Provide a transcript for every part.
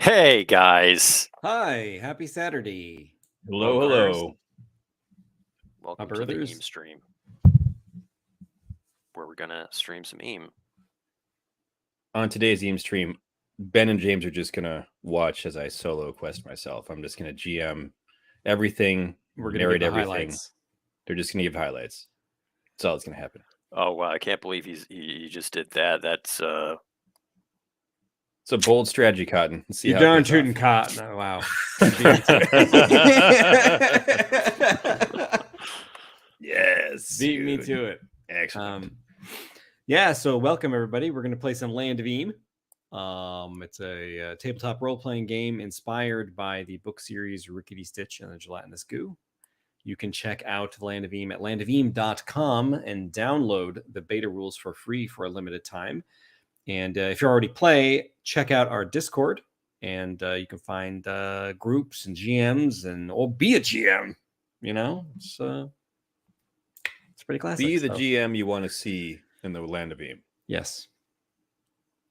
Hey guys. Hi, happy Saturday. Hello, Bumpers. hello. Welcome Upper to the Earthers. EAM stream, where we're gonna stream some EAM. On today's EAM stream, Ben and James are just gonna watch as I solo quest myself. I'm just gonna GM everything, We're gonna narrate give the everything. highlights. They're just gonna give highlights. That's all that's gonna happen. Oh wow, I can't believe he just did that. That's It's a bold strategy, Cotton. Let's see You how it darn pays tootin' off. cotton. Oh, wow. Yes. Beat me good. to it. Excellent. Yeah, so welcome everybody. We're gonna play some Land of Eam. It's a tabletop role-playing game inspired by the book series Rickety Stitch and the Gelatinous Goo. You can check out Land of Eam at landoфeam.com and download the beta rules for free for a limited time. And if you already play, check out our Discord, and you can find groups and GMs, or be a GM. You know, it's pretty classic. Be the so. GM you want to see in the Land of Eam. Yes.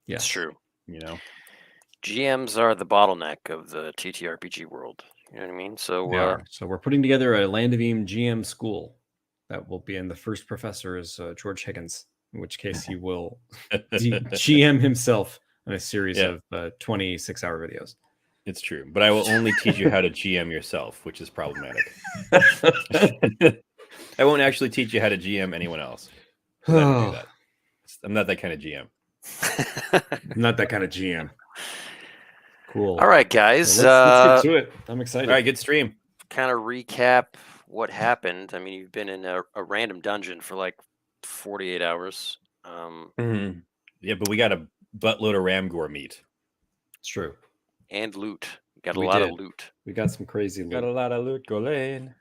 it's true. You know, GMs are the bottleneck of the TTRPG world. You know what I mean? So We are. So we're putting together a Land of Eam GM school that will be in the first professor is George Higgins, in which case he will GM himself on a series of 26-hour videos. It's true, but I will only teach you how to GM yourself, which is problematic. I won't actually teach you how to GM anyone else. I don't do that. I'm not that kind of GM. I'm not that kind of GM. Cool. All right, guys. Let's get to it. I'm excited. All right, good stream. Kind of recap what happened. I mean, you've been in a random dungeon for like 48 hours. Yeah, but we got a buttload of Ramgore meat. It's true. And loot. Got a We lot did. of loot. We got some crazy loot. Got a lot of loot going.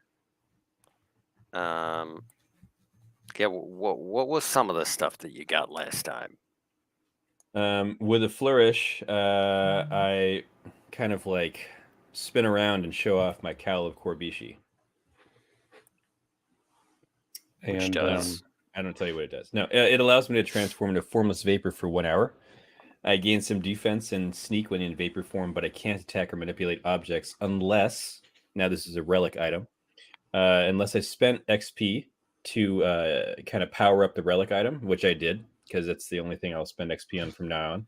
Yeah, what was some of the stuff that you got last time? With a flourish, I kind of like spin around and show off my cowl of Corbishi. Which And does. I don't tell you what it does. No, it allows me to transform into formless vapor for 1 hour. I gain some defense and sneak when in vapor form, but I can't attack or manipulate objects unless, now this is a relic item, unless I spent XP to kind of power up the relic item, which I did, because that's the only thing I'll spend XP on from now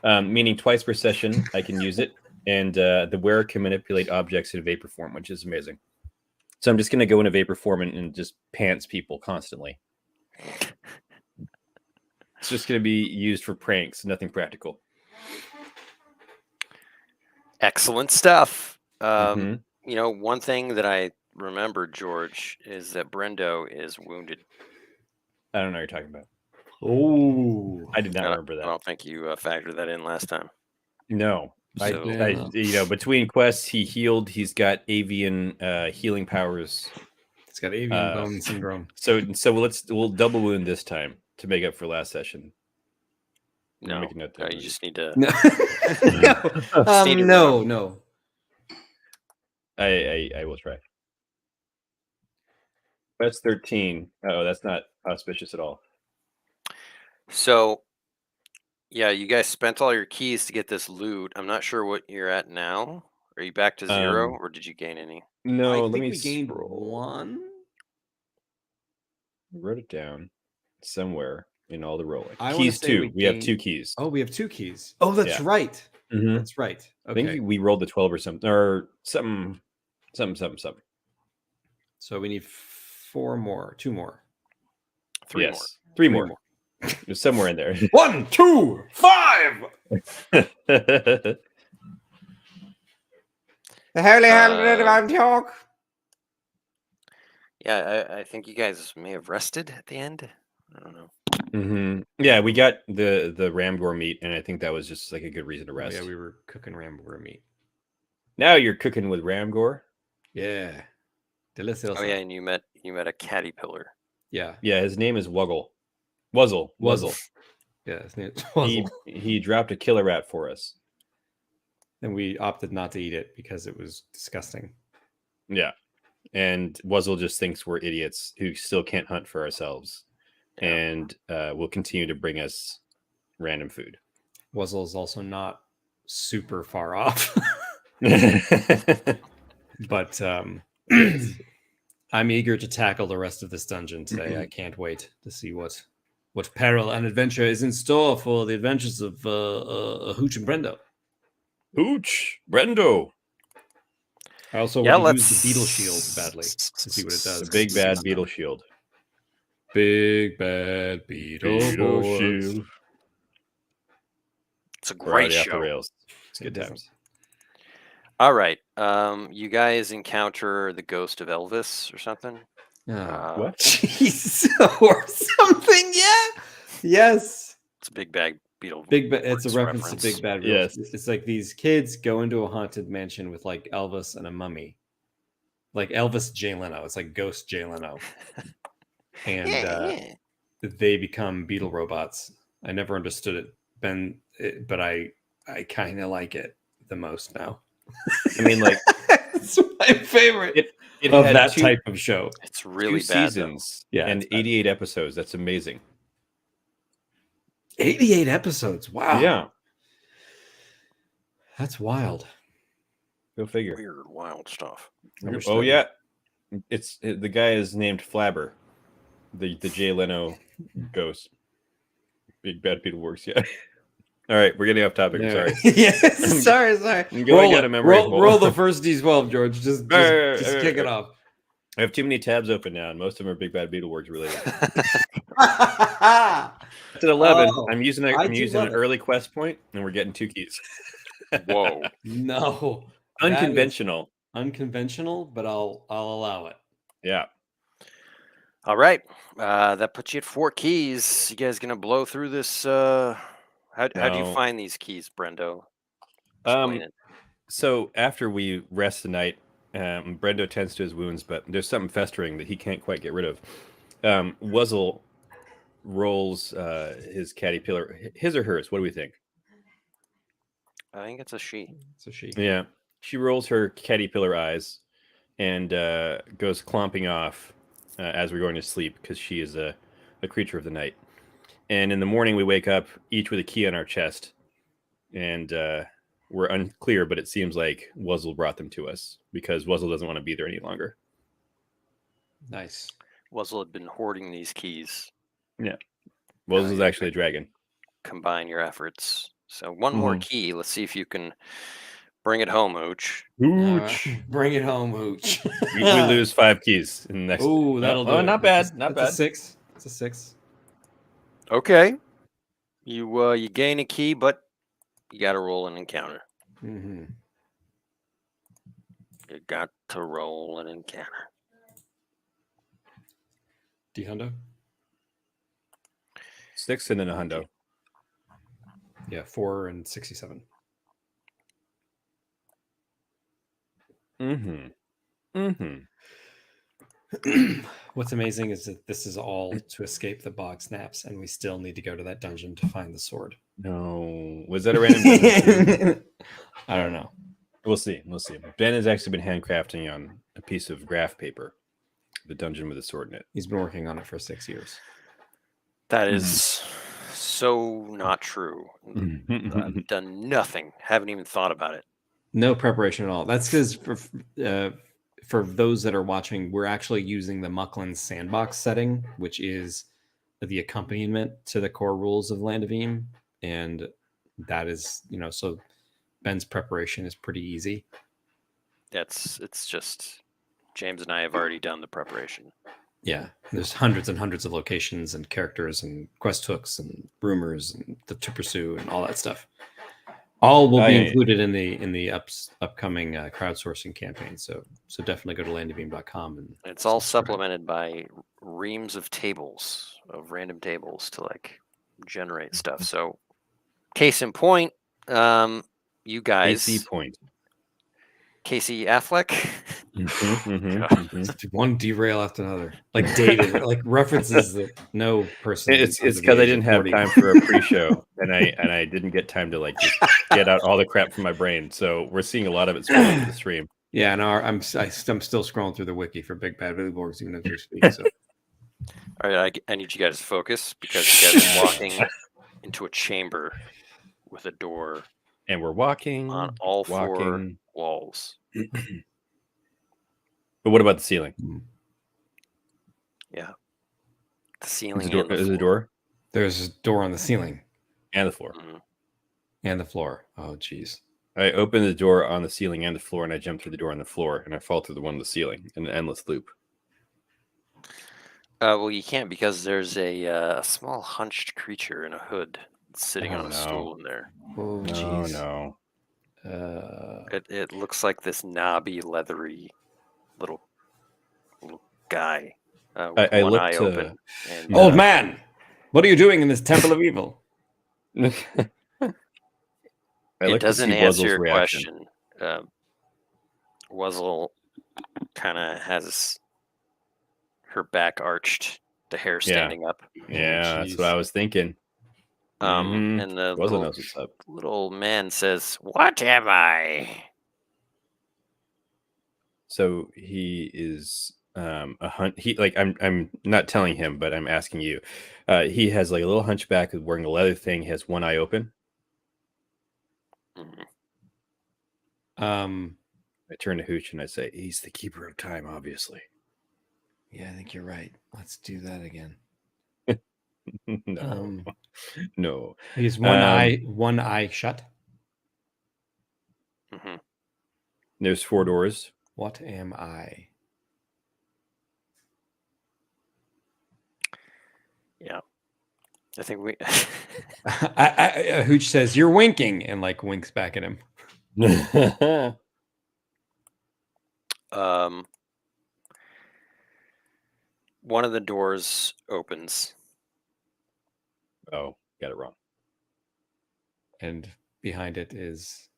on. Meaning twice per session I can use it, and the wearer can manipulate objects in vapor form, which is amazing. So I'm just going to go into vapor form and just pants people constantly. It's just going to be used for pranks, nothing practical. Excellent stuff. Mhm. You know, one thing that I remember, George, is that Brendo is wounded. I don't know what you're talking about. oh, I did not I remember that. don't think you factored that in last time. No. So- Between quests, he healed. He's got avian healing powers. it's got avian bone syndrome. So we'll double wound this time to make up for last session. No, Make a note no, there. you just need to. No, Need to no. I will try. Quest 13. Oh, that's not auspicious at all. So, yeah, you guys spent all your keys to get this loot. I'm not sure what you're at now. Are you back to 0, or did you gain any? No, I let think me we gained scroll. 1. I wrote it down somewhere in all the rolling. I wanna Keys say 2. We have gained- 2 keys. Oh, we have 2 keys. Oh, that's Yeah. right. Mhm. That's right. I Okay. think we rolled the 12 or something, or something. So we need 4 more. 2 more. 3 yes, more. 3 more. There's somewhere in there. 1, 2, 5. The Holy Hundred of Antioch. Yeah, I think you guys may have rested at the end. I don't know. Yeah, we got the Ramgore meat, and I think that was just like a good reason to rest. Yeah, we were cooking Ramgore meat. Now you're cooking with Ramgore. Yeah. Delicious. Oh yeah, and you met a caterpillar. Yeah. Yeah, his name is Wuzzle. Wuzzle. Yeah, his name is Wuzzle. He dropped a killer rat for us. And we opted not to eat it because it was disgusting. Yeah. And Wuzzle just thinks we're idiots who still can't hunt for ourselves. Yeah. And will continue to bring us random food. Wuzzle is also not super far off. But I'm eager to tackle the rest of this dungeon today. I can't wait to see what peril and adventure is in store for the adventures of Hooch and Brendo. Hooch, Brendo. I also want to use the beetle shield badly to see what it does. The big bad beetle shield. Big bad beetle shield. It's a We're great already off the show. rails. It's good times. All right. You guys encounter the ghost of Elvis or something? What? Jeez, or something? Yeah. Yes. It's a big bag beetle. It's a reference to Big Bad. Yes. It's like these kids go into a haunted mansion with like Elvis and a mummy, like Elvis Jay Leno. It's like Ghost Jay Leno, and they become beetle robots. I never understood it, Ben, but I kind of like it the most now. I mean, like, it's my favorite it of had that two- type of show. It's really two bad. seasons, Yeah, and it's bad. 88 episodes. That's amazing. 88 episodes. Wow. Yeah, That's wild. go figure. Weird, wild stuff. Oh yeah, the guy is named Flabber, the Jay Leno ghost. Big bad Beetle works. Yeah. All right, we're getting off topic. I'm sorry. Yes. Sorry. I'm going out of memory. Roll the first D12, George. Just kick it off. I have too many tabs open now, and most of them are Big Bad Beetleborgs related. It's at 11. Oh, I'm using I do an love it. early quest point, and we're getting 2 keys. Whoa. No. That is Unconventional. unconventional, but I'll allow it. Yeah. All right. That puts you at 4 keys. You guys gonna blow through this? How do you No. find these keys, Brendo? Explain it. So after we rest the night, Brendo tends to his wounds, but there's something festering that he can't quite get rid of. Wuzzle rolls his caterpillar, his or hers. What do we think? I think it's a she. So she. Yeah, she rolls her caterpillar eyes and goes clomping off as we're going to sleep because she is a creature of the night. And in the morning, we wake up each with a key on our chest, and we're unclear, but it seems like Wuzzle brought them to us because Wuzzle doesn't want to be there any longer. Nice. Wuzzle had been hoarding these keys. Yeah, Wuzzle's actually a dragon. Combine your efforts. So one more key. Let's see if you can bring it home, Hooch. Hooch. Bring it home, Hooch. We lose 5 keys in the next. Ooh, that'll do. Oh, it. not bad. That's Not a bad. 6. It's a 6. Okay. You gain a key, but you got to roll an encounter. Mm-hmm. You got to roll an encounter. D-hundo? 6 and then a hundo. Yeah, 4 and 67. What's amazing is that this is all to escape the bog snaps, and we still need to go to that dungeon to find the sword. No. Was that a random dungeon? I don't know. We'll see. Ben has actually been handcrafting on a piece of graph paper, the dungeon with a sword in it. He's been working on it for 6 years. That is so not true. I've done nothing. Haven't even thought about it. No preparation at all. That's because for those that are watching, we're actually using the Mucklin's sandbox setting, which is the accompaniment to the core rules of Land of Eam. And that is, so Ben's preparation is pretty easy. It's just James and I have already done the preparation. Yeah, there's hundreds and hundreds of locations and characters and quest hooks and rumors and the to pursue and all that stuff. All will be included in the upcoming crowdsourcing campaign. So definitely go to landoveam.com and it's all supplemented by reams of tables, of random tables to like generate stuff. So case in point, you guys, AC point. Casey Affleck. One derail after another, like dated, like references that no person. It's because I didn't have time for a pre-show, and I didn't get time to like just get out all the crap from my brain. So we're seeing a lot of it in the stream. Yeah, and I'm still scrolling through the wiki for Big Bad Beetleborgs even as we speak. So. All right, I need you guys to focus because you guys are walking into a chamber with a door And we're walking on all four walking. walls. But what about the ceiling? Yeah. The ceiling Is the door? and the Is the floor. door There's a door on the ceiling and the floor? Mhm. and the floor. Oh, jeez. I open the door on the ceiling and the floor, and I jump through the door on the floor, and I fall through the one on the ceiling in an endless loop. Well, you can't because there's a small hunched creature in a hood sitting Oh, on a no. stool in there. Oh, No, jeez. no. It looks like this knobby, leathery little guy with I one look eye to- open. And Old man, what are you doing in this temple of evil? I it look to doesn't see answer Wuzzle's your reaction. question. Wuzzle kind of has her back arched, the hair standing up. Yeah, that's jeez. what I was thinking. Mhm. And the Wuzzle knows what's up. little man says, "What am I?" So he is a hunt. He like I'm not telling him, but I'm asking you. He has like a little hunchback, wearing a leather thing. He has one eye open. Mhm. I turn to Hooch and I say, "He's the keeper of time, obviously." Yeah, I think you're right. Let's do that again. No, no. He's one eye shut. Mhm. There's 4 doors. What am I? Yeah, I think we. Hooch says, "You're winking," and like winks back at him. One of the doors opens. Oh, got it wrong. And behind it is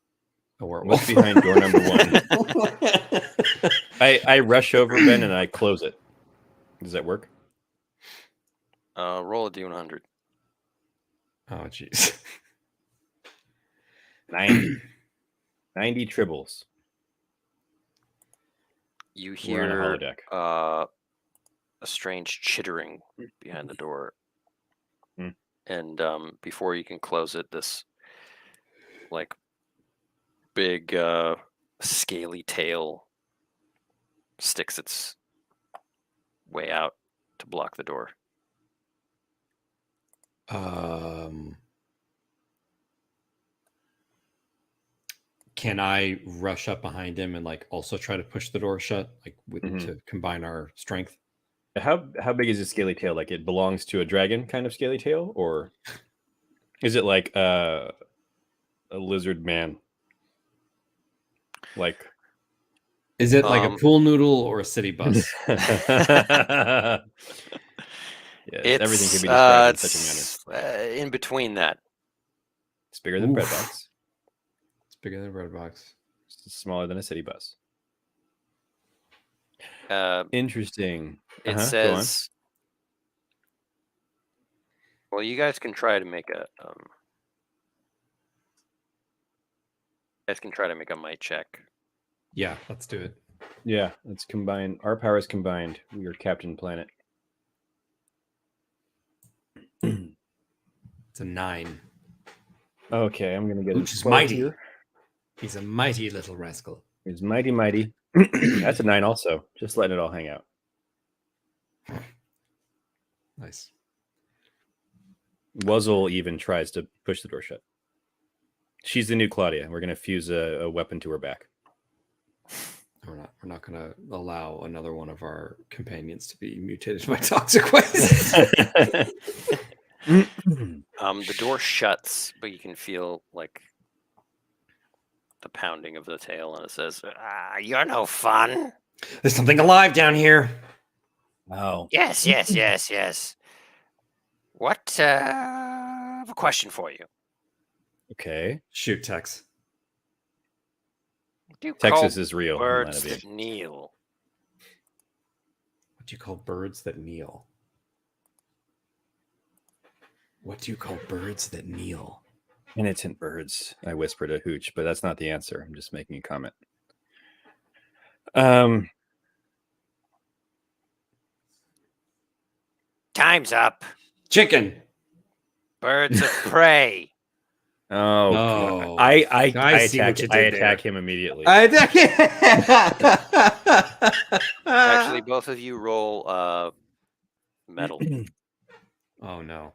a What's werewolf. behind door number 1? I rush over Ben and I close it. Does that work? Roll a d100. Oh, jeez. 90. 90 tribbles. You We're on a hear holodeck. a strange chittering behind the door, Hmm. and before you can close it, this like big scaly tail sticks its way out to block the door. Can I rush up behind him and like also try to push the door shut, like with to combine our strength? How big is a scaly tail? Like it belongs to a dragon kind of scaly tail, or is it like a lizard man? Like, Is it like a pool noodle or a city bus? yes, It's everything can be described in such a manner. in between that. It's bigger than a bread Oof. box. It's bigger than a bread box. It's smaller than a city bus. Interesting. It Go on. says, well, you guys can try to make a might check. Yeah, let's do it. Yeah, let's combine. Our powers combined. We are Captain Planet. It's a 9. Okay, I'm gonna get Hooch a is 12 mighty. here. He's a mighty little rascal. He's mighty. That's a 9 also. Just letting it all hang out. Nice. Wuzzle even tries to push the door shut. She's the new Claudia. We're gonna fuse a weapon to her back. We're not going to allow another one of our companions to be mutated by toxic waste. The door shuts, but you can feel like the pounding of the tail, and it says, "You're no fun." There's something alive down here. Oh. Yes. What? I have a question for you. Okay. Shoot, Tex. What do you Texas call is real. birds that kneel? What do you call birds that kneel? What do you call birds that kneel? Penitent birds. I whispered to Hooch, but that's not the answer. I'm just making a comment. Time's up. Chicken. Birds of prey. Oh, No. God. I I see attack what you I did attack there. him immediately. Actually, both of you roll metal. Oh no.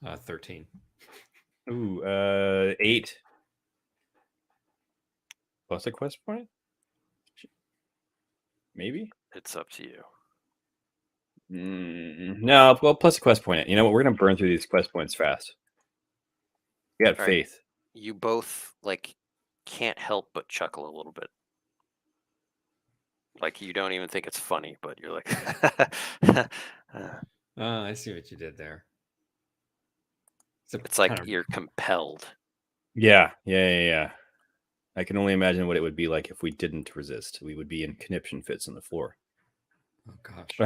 13. Ooh, 8 plus a quest point. Maybe. It's up to you. No, well, plus a quest point. You know what? We're gonna burn through these quest points fast. We got All right. faith. You both like can't help but chuckle a little bit. Like you don't even think it's funny, but you're like, I see what you did there. it's like you're compelled. Yeah. I can only imagine what it would be like if we didn't resist. We would be in conniption fits on the floor. Oh gosh.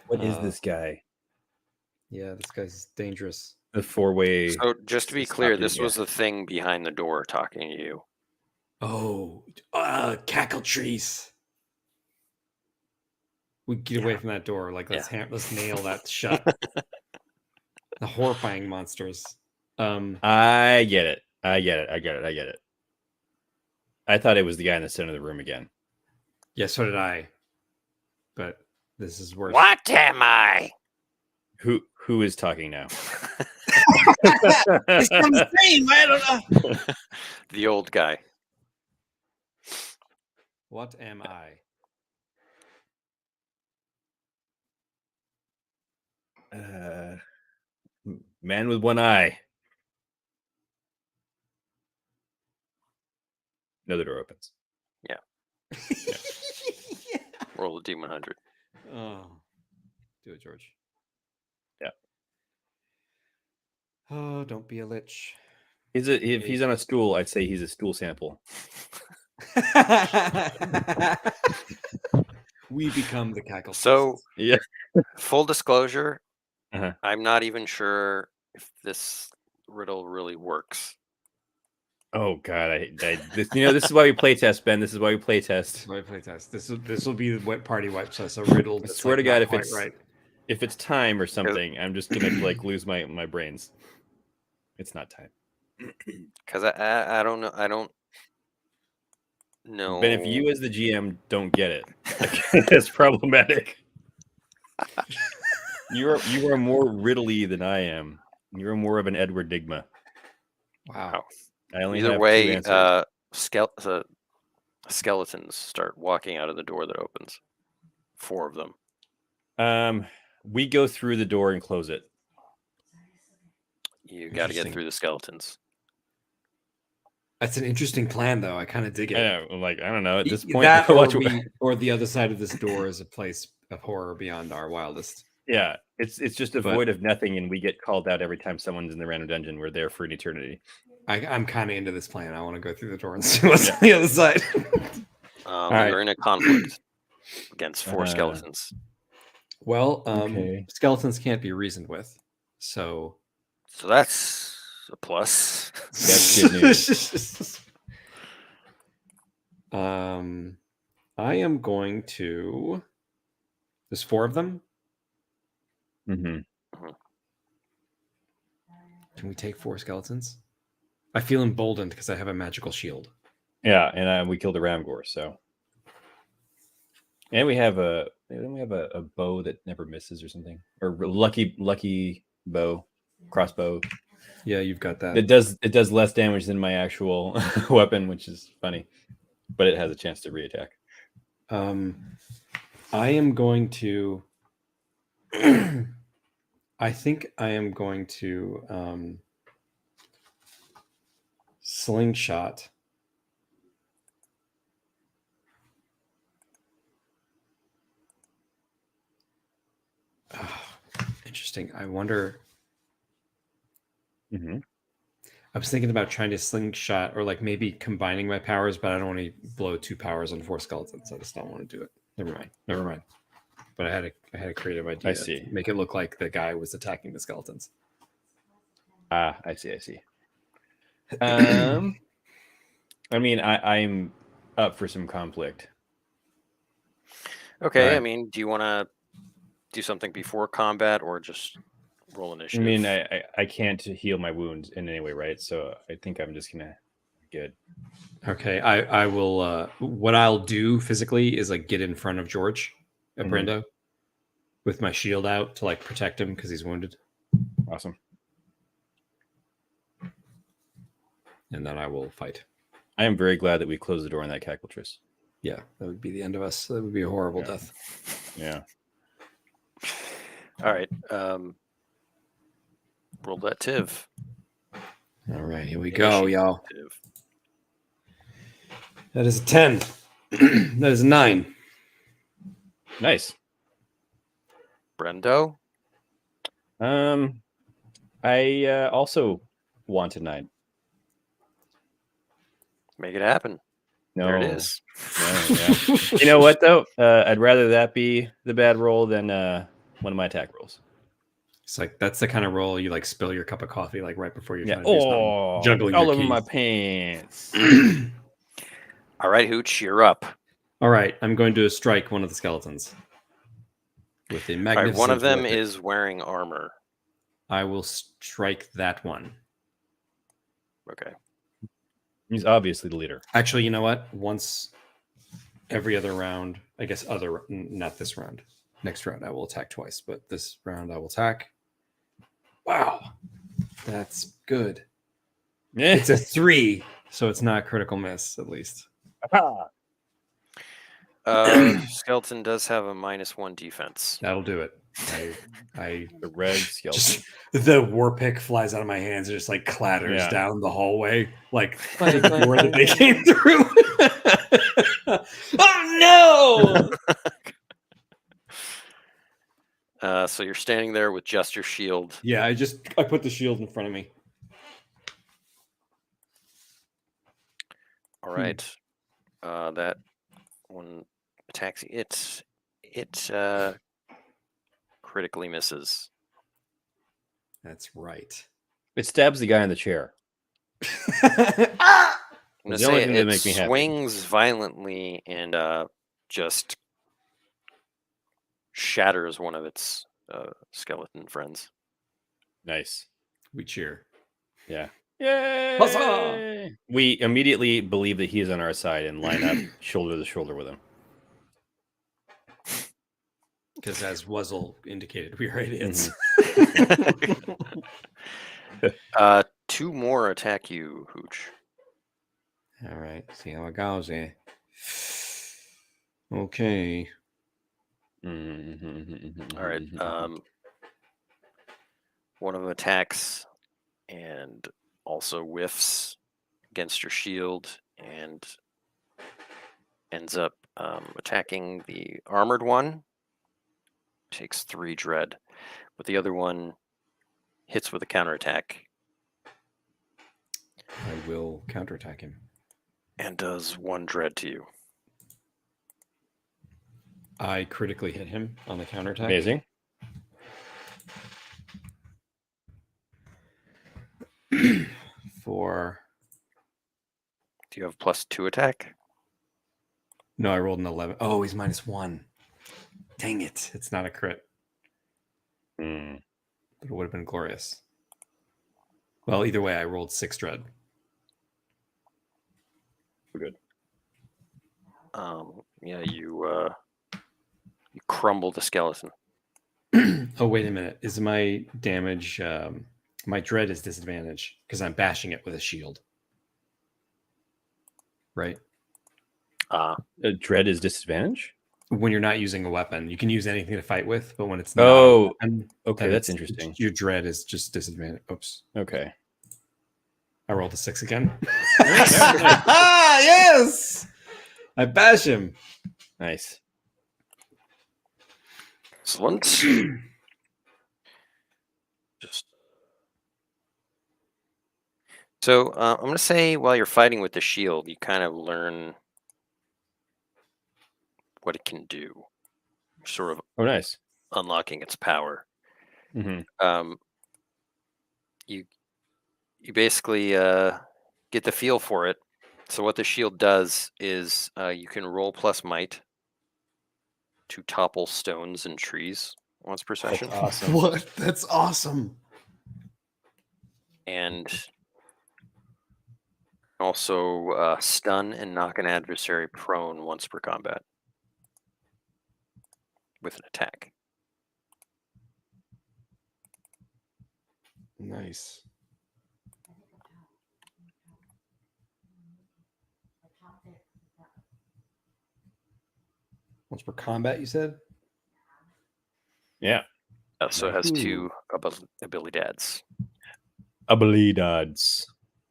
What is this guy? Yeah, this guy's dangerous. The 4-way. So just to be clear, Stalking, this was the thing behind the door talking to you. Oh, cackle trees. We get away from that door. Like let's nail that shut. The horrifying monsters. I get it. I thought it was the guy in the center of the room again. Yeah, so did I. But this is worse. What am I? Who is talking now? It's from the same. I don't know. The old guy. What am I? Man with one eye. Another door opens. Yeah. Roll a D100. Oh, do it, George. Yeah. Oh, don't be a lich. If he's on a stool, I'd say he's a stool sample. We become the cackle. So, yeah. Full disclosure, Uh-huh. I'm not even sure if this riddle really works. Oh God, this is why we play test, Ben. This is why we play test. This will be the wet party wipe test. A riddle. I swear to God, if it's time or something, I'm just gonna lose my brains. It's not time. Because I don't know. I don't know. Ben, if you as the GM don't get it, it's problematic. You are more riddly than I am. You're more of an Edward Digma. Wow. I only Either have way, 2 answers. skeletons start walking out of the door that opens. 4 of them. We go through the door and close it. You got to get through the skeletons. That's an interesting plan, though. I kind of dig it. I know, I don't know. At this point, that or the other side of this door is a place of horror beyond our wildest. Yeah, it's just a void of nothing, and we get called out every time someone's in the random dungeon. We're there for an eternity. I'm kind of into this plan. I want to go through the door and see what's on the other side. You're in a conflict against 4 skeletons. Well, okay. Skeletons can't be reasoned with, so that's a plus. That's good news. I am going to. There's 4 of them. Mm-hmm. Can we take 4 skeletons? I feel emboldened because I have a magical shield. Yeah, and we killed a Ramgor, so. And we have a bow that never misses or something, or lucky bow, crossbow. Yeah, you've got that. It does less damage than my actual weapon, which is funny, but it has a chance to reattack. I am going to. I think I am going to slingshot. Oh, interesting. I wonder. Mm-hmm. I was thinking about trying to slingshot or maybe combining my powers, but I don't want to blow 2 powers on 4 skeletons. I just don't want to do it. Never mind. But I had a creative idea. I see. To make it look like the guy was attacking the skeletons. I see. I mean, I'm up for some conflict. Okay, Right. I mean, do you want to do something before combat or just roll I initiative. mean, I can't heal my wounds in any way, right? So I think I'm just gonna good. Okay, I will. What I'll do physically is like get in front of George at Mhm. Brendo with my shield out to like protect him because he's wounded, Awesome. and then I will fight. I am very glad that we closed the door on that cackltress. Yeah, that would be the end of us. That would be a horrible Yeah. death. Yeah. All right. Roll that Tiv. All right, here we go, Initiate y'all. Tiv. That is a 10. That is a 9. Nice. Brendo. I also want a 9. Make it happen. No. There it is. No, yeah. You know what though? I'd rather that be the bad roll than one of my attack rolls. It's like that's the kind of roll you like spill your cup of coffee like right before you're Yeah. trying to do something. Oh, Juggling all your over my keys. pants. All right, Hooch, you're up. All right, I'm going to strike one of the skeletons with a All magnificent. right, one of them weapon. is wearing armor. I will strike that one. Okay. He's obviously the leader. Actually, you know what? Once every other round, I guess not this round. Next round, I will attack twice, but this round I will attack. Wow, that's good. It's a 3, so it's not a critical miss, at least. Skeleton does have a -1 defense. That'll do it. I The red skeleton. just the war pick flies out of my hands and just like clatters Yeah. down the hallway, like Clank, the clank, door that they clank, came through. Oh no! So you're standing there with just your shield. Yeah, I put the shield in front of me. All right. That one attacks it. It critically misses. That's right. It stabs the guy in the chair. I'm gonna The only say thing that it makes me happy. swings violently and just shatters one of its skeleton friends. Nice. We cheer. Yeah. Yay! Huzzah! We immediately believe that he is on our side and line up shoulder to shoulder with him. Because as Wuzzle indicated, we are idiots. Two more attack you, Hooch. All right, see how it goes here. Okay. All right. One of them attacks and also whiffs against your shield and ends up attacking the armored one. Takes 3 dread, but the other one hits with a counterattack I will counterattack him. and does 1 dread to you. I critically hit him on the counterattack. Amazing. For Do you have +2 attack? no, I rolled an 11. Oh, he's -1. Dang it! It's not a crit, Mm. but it would have been glorious. Well, either way, I rolled 6 dread. Good. Yeah, you crumble the skeleton. Oh, wait a minute. Is my damage my dread is disadvantage because I'm bashing it with a shield. Right? Dread is disadvantage? When you're not using a weapon, you can use anything to fight with, but when it's not Oh, a weapon, okay, then that's it's- interesting. Your dread is just disadvantage. Oops. Okay. I rolled a 6 again. Yeah, Yes! I bash him. Nice. Excellent. Just so I'm going to say while you're fighting with the shield, you kind of learn what it can do, sort of Oh, nice. unlocking its power. Mm-hmm. You basically get the feel for it. So what the shield does is you can roll +might to topple stones and trees. once per session. Awesome. What? That's awesome. And also stun and knock an adversary prone once per combat with an attack. Nice. Once per combat, you said? Yeah. So it has Ooh. 2 ability dads. Abilidad.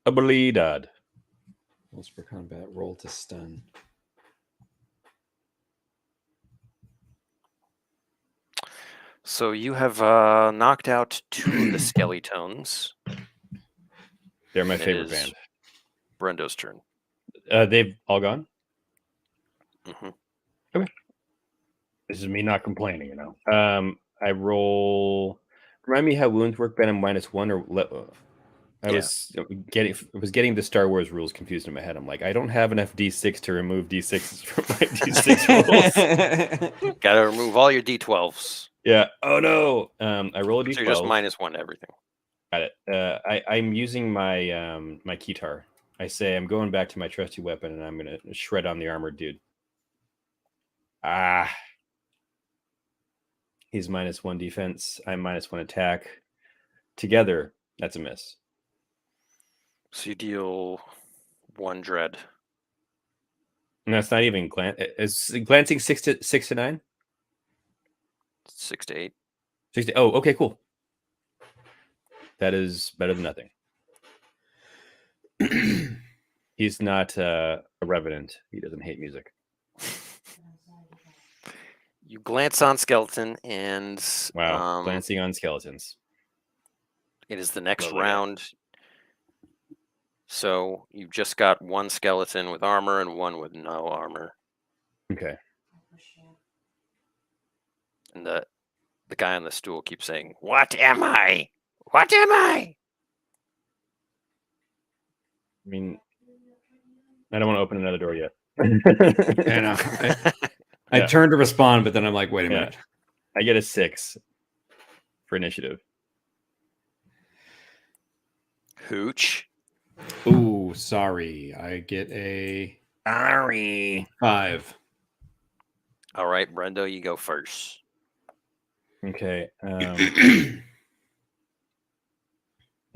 Abilidad. Once per combat, roll to stun. So you have knocked out 2 of the skeletons. They're my And it favorite is band. Brendo's turn. They've all gone. Hmm. This is me not complaining, you know. I roll. Remind me how wounds work, Ben. I'm -1 or I Yeah. was getting the Star Wars rules confused in my head. I'm like, I don't have enough D6 to remove D6s from my D6 rolls. Gotta remove all your D12s. Yeah. Oh no. I roll a D12. So you're just -1 to everything. Got it. I'm using my my keytar. I say I'm going back to my trusty weapon and I'm gonna shred on the armored dude. Ah. He's -1 defense. I'm -1 attack. Together, that's a miss. So you deal 1 dread. And that's not even is glancing 6 to 9? 6 to 8. 60. Oh, okay, cool. That is better than nothing. He's not a revenant. He doesn't hate music. You glance on skeleton and Wow. Glancing on skeletons. it is the next Love that guy. round. So you've just got 1 skeleton with armor and 1 with no armor. Okay. And the guy on the stool keeps saying, "What am I? What am I?" I mean, I don't want to open another door yet. I know. I Yeah. turned to respond, but then I'm like, wait a Yeah. minute. I get a 6 for initiative. Hooch. Ooh, sorry. I get a Sorry. 5. All right, Brendo, you go first. Okay.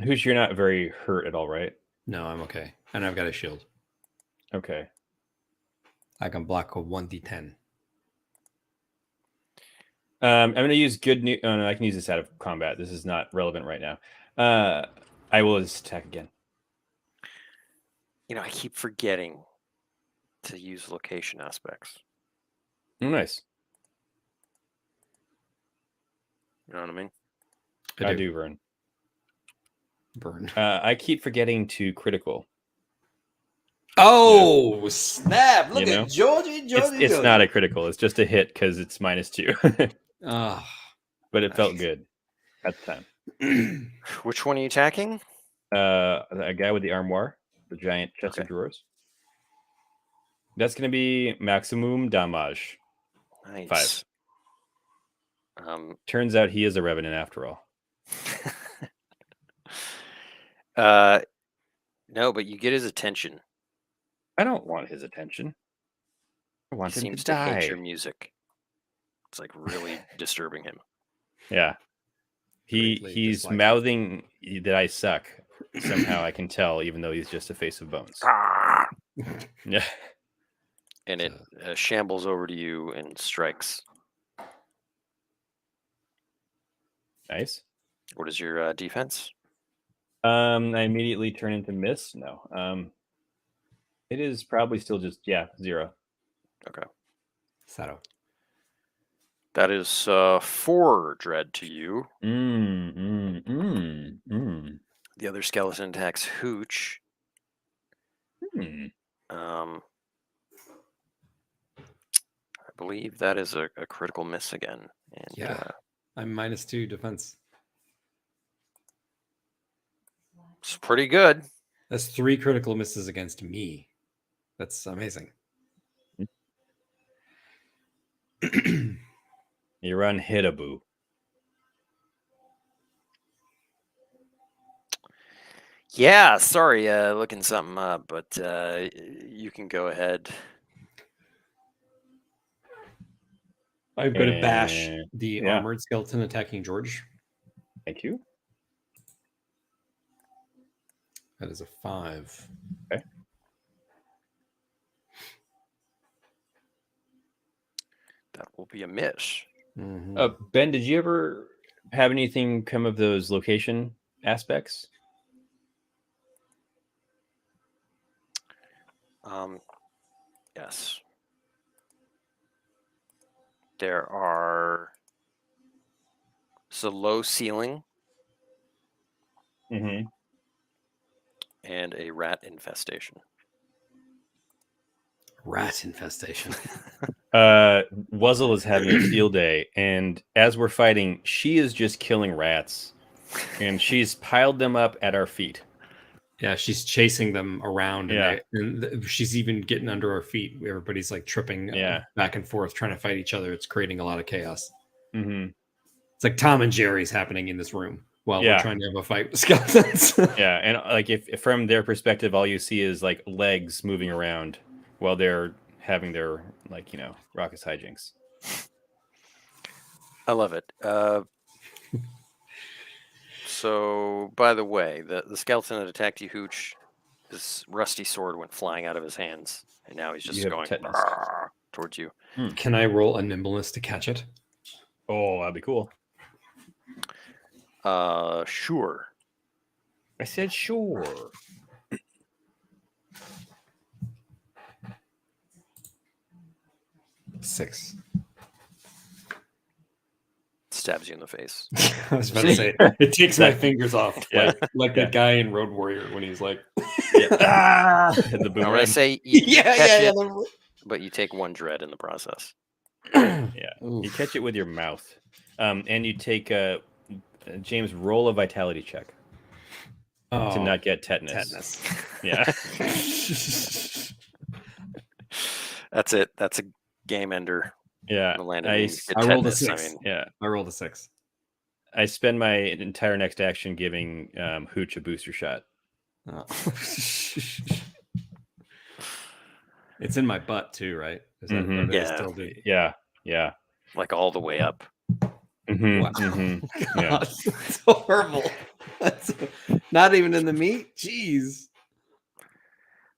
Hooch, you're not very hurt at all, right? No, I'm okay. And I've got a shield. Okay. I can block a 1d10. I'm going to use good news. Oh, no, I can use this out of combat. This is not relevant right now. I will just attack again. You know, I keep forgetting to use location aspects. Oh, nice. You know what I mean? I do, Vern. Burn. I keep forgetting to critical. Oh, snap. Look You know? at Georgie. It's not a critical. It's just a hit because it's -2. Oh, But it felt nice. good at the time. Which one are you attacking? A guy with the armoire, the giant chest of drawers. That's going to be maximum damage. Nice. 5. Turns out he is a revenant after all. No, but you get his attention. I don't want his attention. I want He him seems to to die. hate your music. It's like really disturbing him. Yeah. Greatly He's dislike. mouthing that I suck. Somehow I can tell, even though he's just a face of bones. Yeah. And it shambles over to you and strikes. Nice. What is your defense? I immediately turn into miss. No. It is probably still just 0. Okay. Sato. That is 4 dread to you. The other skeleton attacks Hooch. I believe that is a critical miss again. And, Yeah. I'm -2 defense. it's pretty good. That's 3 critical misses against me. That's amazing. You're unhittable. Yeah, sorry, looking something up, but you can go ahead. I'm going to bash And- the yeah. armored skeleton attacking George. Thank you. That is a 5. Okay. That will be a miss. Mhm. Ben, did you ever have anything come of those location aspects? Yes. There are. It's a low ceiling Mm-hmm. and a rat infestation. Rat infestation. Wuzzle is having a field day, and as we're fighting, she is just killing rats, and she's piled them up at our feet. Yeah, she's chasing them around, and, Yeah. she's even getting under our feet. Everybody's like tripping back and forth, trying to fight each other. It's creating a lot of chaos. Mm-hmm. It's like Tom and Jerry's happening in this room while we're Yeah. trying to have a fight with skeletons. Yeah, and like if from their perspective, all you see is like legs moving around while they're having their raucous hijinks. I love it. So, by the way, the skeleton that attacked you, Hooch, his rusty sword went flying out of his hands, and now he's You just have going tetanus. towards you. Can I roll a nimbleness to catch it? Oh, that'd be cool. Sure. I said sure. Six. Stabs you in the face. I was about to say it takes my fingers off, like that guy in Road Warrior when he's like, ah, the I'm gonna boomerang. say you catch it, yeah. but you take 1 dread in the process. Yeah, Oof. you catch it with your mouth, and you take James, roll a vitality check to not get tetanus. Yeah. That's it. That's a game ender. Yeah. The land of I Beams. Get I rolled a tetanus, 6. Yeah. I rolled a 6. I spend my entire next action giving Hooch a booster shot. Oh. It's in my butt too, right? Is that Mhm. what it is? Yeah. Still do? Yeah. like all the way up. Mhm, Wow. mhm. Yeah. God, that's horrible. That's not even in the meat. Jeez.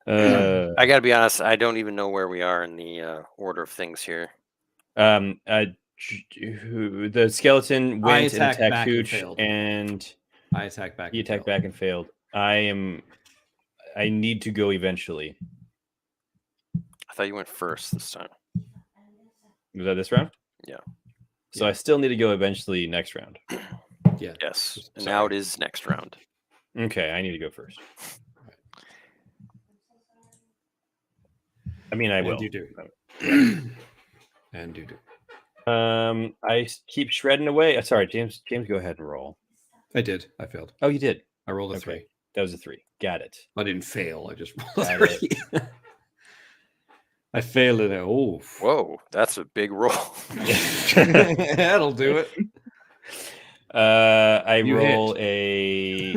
I gotta be honest. I don't even know where we are in the order of things here. The skeleton went and attacked attacked back and Hooch, failed. and I attacked back. he and attacked failed. back and failed. I need to go eventually. I thought you went first this time. Was that this round? Yeah. So I still need to go eventually next round. Yeah. Yes. And Sorry. now it is next round. Okay, I need to go first. I mean, I will. And you do. And you do. I keep shredding away. Sorry, James. Go ahead and roll. I did. I failed. Oh, you did. I rolled a Okay. 3. That was a 3. Got it. I didn't fail. I just rolled Got a 3. I failed it. Oh. Whoa, that's a big roll. That'll do it. I You roll a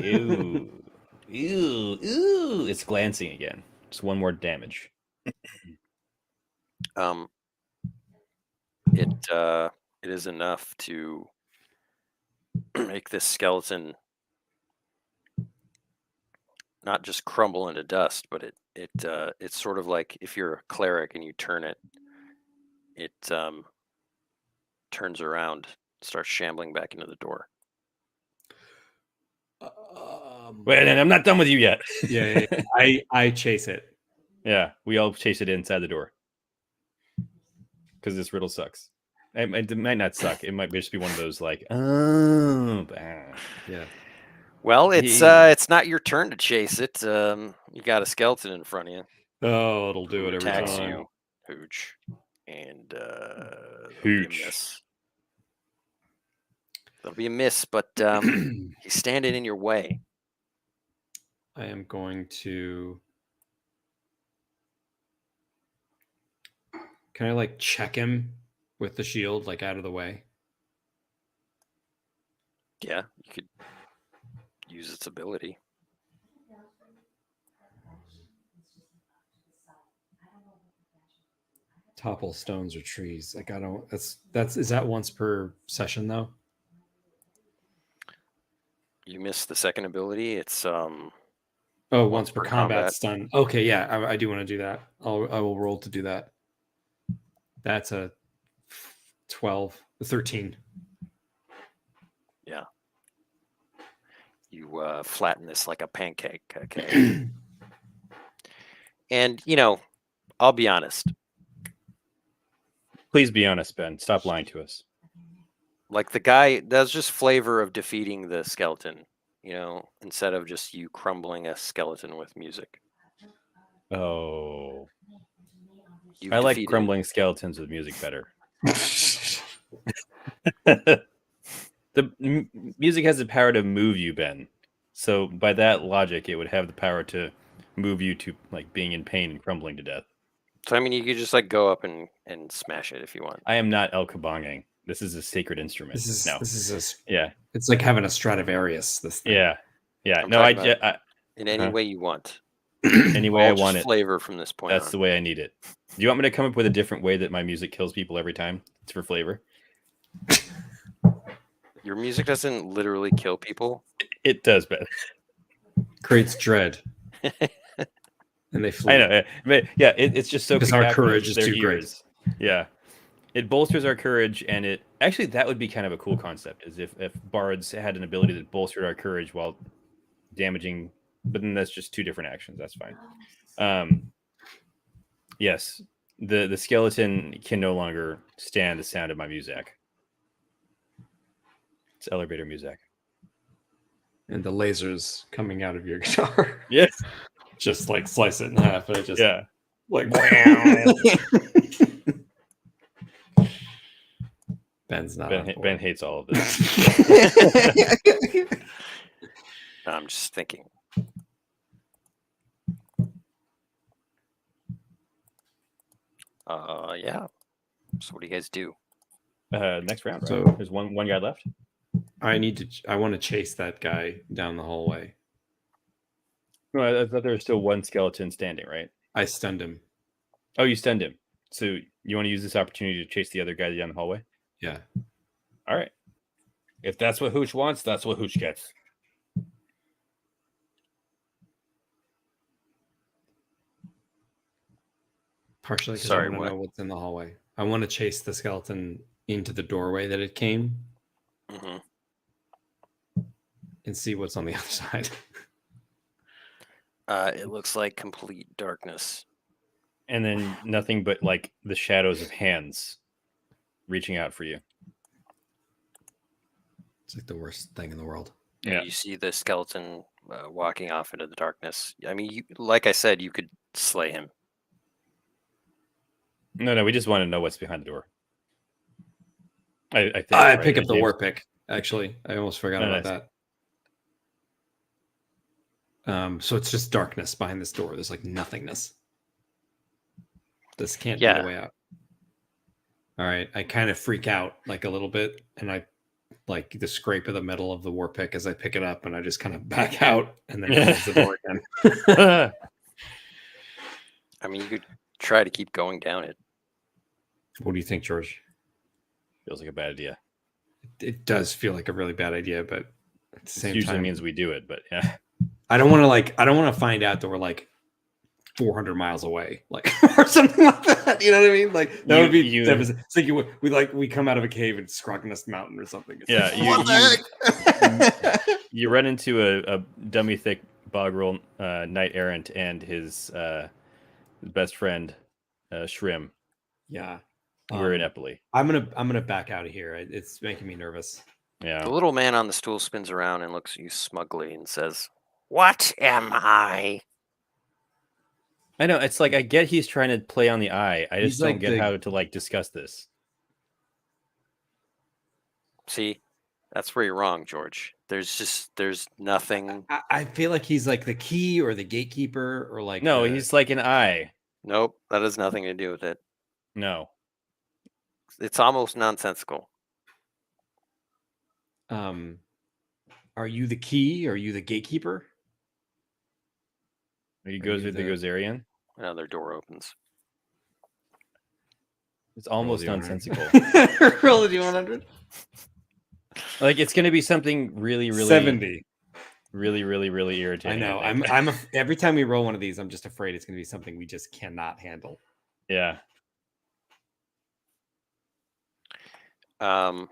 ooh. It's glancing again. Just 1 more damage. It is enough to make this skeleton not just crumble into dust, but it's sort of like if you're a cleric and you turn it, it turns around, starts shambling back into the door. Wait, and I'm not done with you yet. Yeah. I chase it. Yeah, we all chase it inside the door because this riddle sucks. It might not suck. It might just be one of those like, Yeah. Well, it's not your turn to chase it. You got a skeleton in front of you. Oh, it'll do who it every attacks time. you, Hooch, and Hooch. That'll be a miss, but he's standing in your way. I am going to. Can I like check him with the shield, like out of the way? Yeah, you could use its ability. Topple stones or trees. Like I don't. That's is that once per session though? You missed the second ability. It's Oh, once once per per combat combat. stun. Okay, yeah, I do want to do that. I will roll to do that. That's a 13. Yeah. You flatten this like a pancake. Okay. And I'll be honest. Please be honest, Ben. Stop lying to us. Like the guy, that's just flavor of defeating the skeleton. Instead of just you crumbling a skeleton with music. Oh, You've I like defeated- crumbling skeletons with music better. Music has the power to move you, Ben. So by that logic, it would have the power to move you to like being in pain and crumbling to death. So I mean, you could just like go up and smash it if you want. I am not El Kabonging. This is a sacred instrument. This is yeah. It's like having a Stradivarius. This thing. Yeah. I'm No, talking I about in any uh-huh. way you want. any way All I just want it. flavor from this point That's on. the way I need it. Do you want me to come up with a different way that my music kills people every time? It's for flavor. Your music doesn't literally kill people. It does, Ben. Creates dread. And they flee. I know. But yeah, it's just so Because our cacophonous courage to is their too great. ears. Yeah. It bolsters our courage, and it actually that would be kind of a cool concept, is if bards had an ability that bolstered our courage while damaging, but then that's just two different actions. That's fine. Yes, the skeleton can no longer stand the sound of my music. It's elevator music. And the lasers coming out of your guitar. Yes. Just like slice it in half, and it just Yeah. like Ben's not. Ben hates all of this. I'm just thinking. Yeah. So what do you guys do? Next round, right? So- There's one guy left. I want to chase that guy down the hallway. No, I thought there was still one skeleton standing, right? I stunned him. Oh, you stunned him. So you want to use this opportunity to chase the other guy down the hallway? Yeah. All right. If that's what Hooch wants, that's what Hooch gets. Partially because Sorry, I want what? to know what's in the hallway. I want to chase the skeleton into the doorway that it came hmm and see what's on the other side. It looks like complete darkness. And then nothing but like the shadows of hands reaching out for you. It's like the worst thing in the world. Yeah. You see the skeleton walking off into the darkness. I mean, like I said, you could slay him. No, we just want to know what's behind the door. I think. I right? pick up the James? war pick. Actually, I almost forgot Oh, about nice. that. So it's just darkness behind this door. There's like nothingness. This can't be Yeah. the way out. All right, I kind of freak out like a little bit, and I like the scrape of the metal of the war pick as I pick it up, and I just kind of back out and then close the door again. I mean, you could try to keep going down it. What do you think, George? Feels like a bad idea. It does feel like a really bad idea, but at the It same usually time, means we do it, but yeah. I don't want to find out that we're like 400 miles away, like or something like that. You know what I mean? Like that would be devastating. It's like we come out of a cave in Scrognus Mountain or something. It's Yeah, like, what the heck? You run into a dummy thick bogroll knight errant and his best friend Shrim. Yeah, We're in Eppley. I'm gonna back out of here. It's making me nervous. Yeah. The little man on the stool spins around and looks at you smugly and says, "What am I?" I know. It's like I get he's trying to play on the eye. I He's just don't like get the- how to like discuss this. See, that's where you're wrong, George. There's nothing. I feel like he's like the key or the gatekeeper or like No, he's like an eye. Nope, that has nothing to do with it. No. It's almost nonsensical. Are you the key? Are you the gatekeeper? He Are goes you with the the- Gozerian. Another door opens. It's almost Roll the 100. nonsensical. Roll the 100. Like it's gonna be something really, 70. really I irritating. know. think. Every time we roll one of these, I'm just afraid it's going to be something we just cannot handle. Yeah. A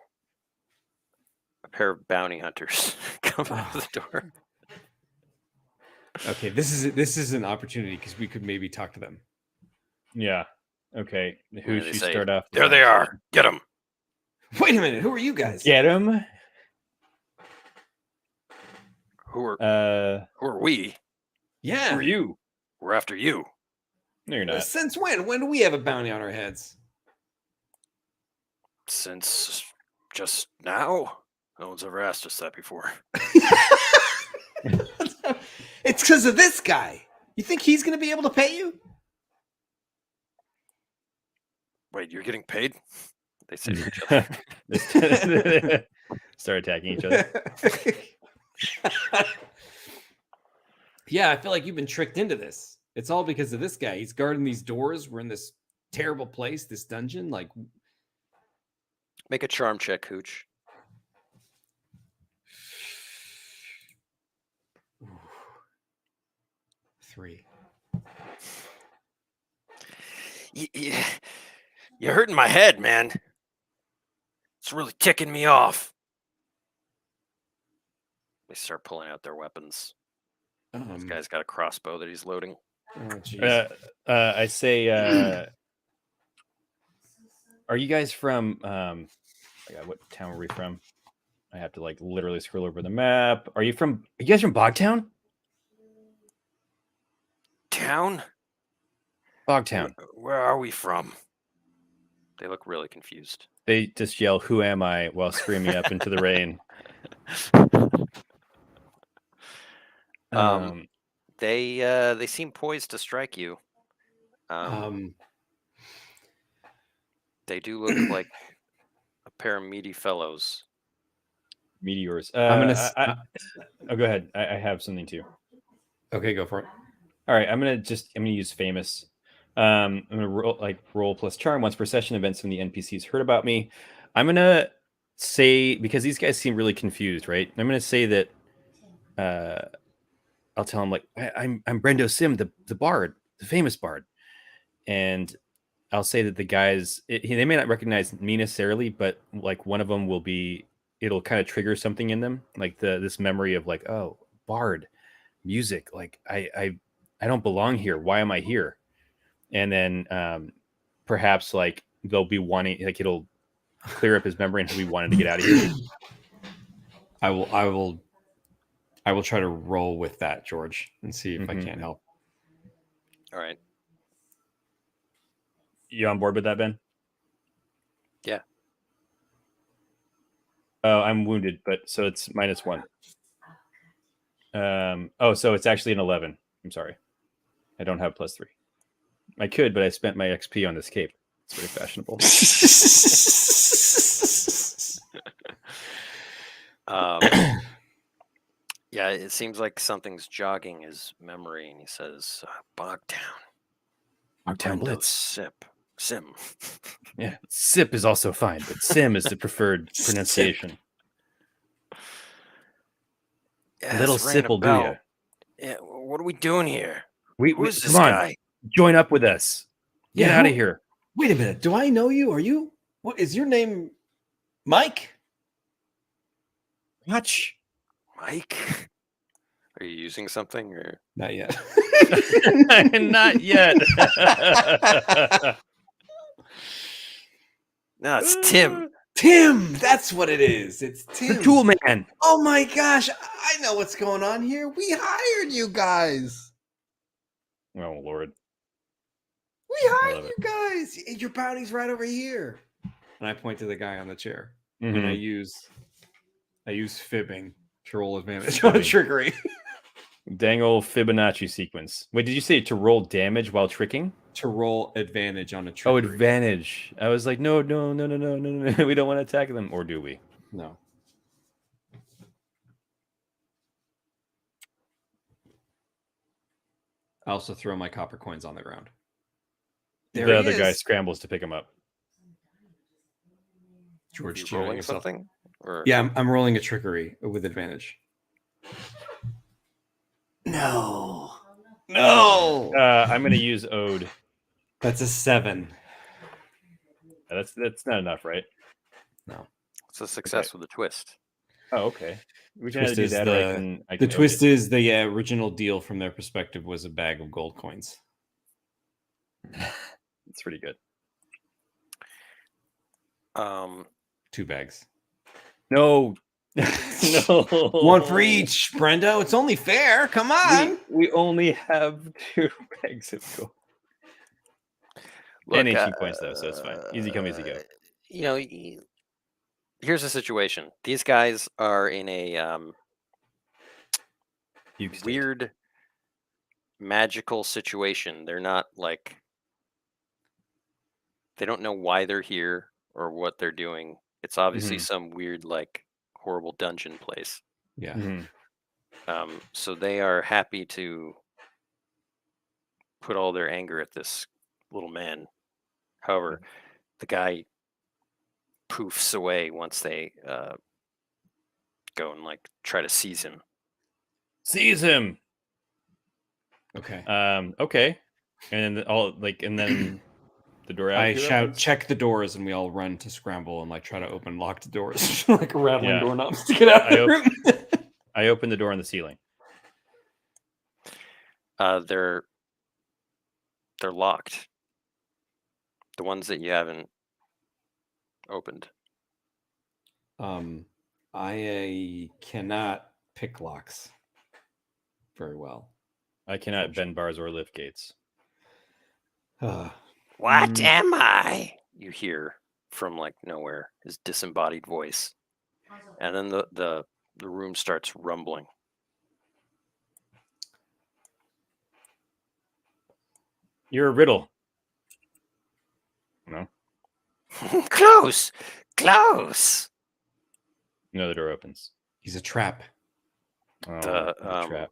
pair of bounty hunters come out of the door. Okay, this is an opportunity because we could maybe talk to them. Yeah. Okay. Who they should say, start off? the There they are. conversation? Get them. Wait a minute. Who are you guys? Get him. Who are we? Yeah. Who are you? We're after you. No, you're not. Since when? When do we have a bounty on our heads? Since just now? No one's ever asked us that before. It's because of this guy. You think he's going to be able to pay you? Wait, you're getting paid? They say to each other. Start attacking each other. Yeah, I feel like you've been tricked into this. It's all because of this guy. He's guarding these doors. We're in this terrible place, this dungeon. Like, Make a charm check, Hooch. ooh, 3. You're hurting my head, man. It's really ticking me off. They start pulling out their weapons. This guy's got a crossbow that he's loading. Oh, jeez. I say, are you guys from? What town were we from? I have to like literally scroll over the map. Are you guys from Bogtown? Town? Bogtown. Where are we from? They look really confused. They just yell, "Who am I?" while screaming up into the rain. They seem poised to strike you. They do look like a pair of meaty fellows. Meteors. I'm gonna. Oh, go ahead. I have something too. Okay, go for it. All right, I'm gonna use famous. I'm gonna roll plus charm once per session. Events from the NPCs heard about me. I'm gonna say, because these guys seem really confused, right? I'm gonna say that. I'll tell them like I'm Brendo Sim, the bard, the famous bard, and I'll say that the guys they may not recognize me necessarily, but like one of them will be. It'll kind of trigger something in them, like this memory of like, oh, bard, music. Like I don't belong here. Why am I here? And then perhaps like they'll be wanting, like it'll clear up his memory and he'll be wanting to get out of here. I will try to roll with that, George, and see if I can't help. All right. You on board with that, Ben? Yeah. Oh, I'm wounded, but so it's -1. So it's actually an 11. I'm sorry. I don't have +3. I could, but I spent my XP on this cape. It's very fashionable. Yeah, it seems like something's jogging his memory, and he says, Bogtown. Bogtown Brendo Blitz. Sim. Yeah, Sip is also fine, but Sim is the preferred pronunciation. Yeah, Little Sip will do you. Yeah, what are we doing here? Who Who's this come on, guy? join up with us. Get out of here. Wait a minute. Do I know you? Are you? What is your name? Mike? Watch. Mike? Are you using something or Not yet. Not yet. No, it's Tim. Tim, that's what it is. It's Tim. The Tool Man. Oh my gosh, I know what's going on here. We hired you guys. Oh Lord. We hired you guys. Your bounty's right over here. And I point to the guy on the chair. Mm-hmm. And I use fibbing to roll advantage on trickery. Dang old Fibonacci sequence. Wait, did you say to roll damage while tricking? To roll advantage on a trickery. Oh, advantage. I was like, no. We don't want to attack them. Or do we? No. I also throw my copper coins on the ground. The other guy scrambles to pick them up. George, You cheering rolling yourself. something? Or Yeah, I'm rolling a trickery with advantage. No. I'm going to use Ode. That's a 7. That's not enough, right? No. it's a success with a twist. Oh, okay. We can Twist either do is that, or I can the Ode twist it. is the original deal from their perspective was a bag of gold coins. It's pretty good. 2 bags. No. No. 1 for each, Brendo. It's only fair. Come on. We only have 2 bags of gold. Look, And 18 points, though, so it's fine. Easy come, easy go. You know, here's the situation. These guys are in a Fugue state. weird magical situation. They're not like, they don't know why they're here or what they're doing. It's obviously some weird, like, horrible dungeon place. Yeah. Mhm. So they are happy to put all their anger at this little man. However, the guy poofs away once they go and like try to seize him. Seize him. Okay. Okay. And then the door out I here shout, opens? check the doors, and we all run to scramble and like try to open locked doors, like rattling Yeah. doorknobs to get out of the room. I open the door on the ceiling. They're locked. The ones that you haven't opened. I cannot pick locks very well. I cannot bend bars or lift gates. What am I? You hear from like nowhere his disembodied voice, and then the room starts rumbling. You're a riddle. No. Close. No, the door opens. He's a trap. Oh, The it's a trap.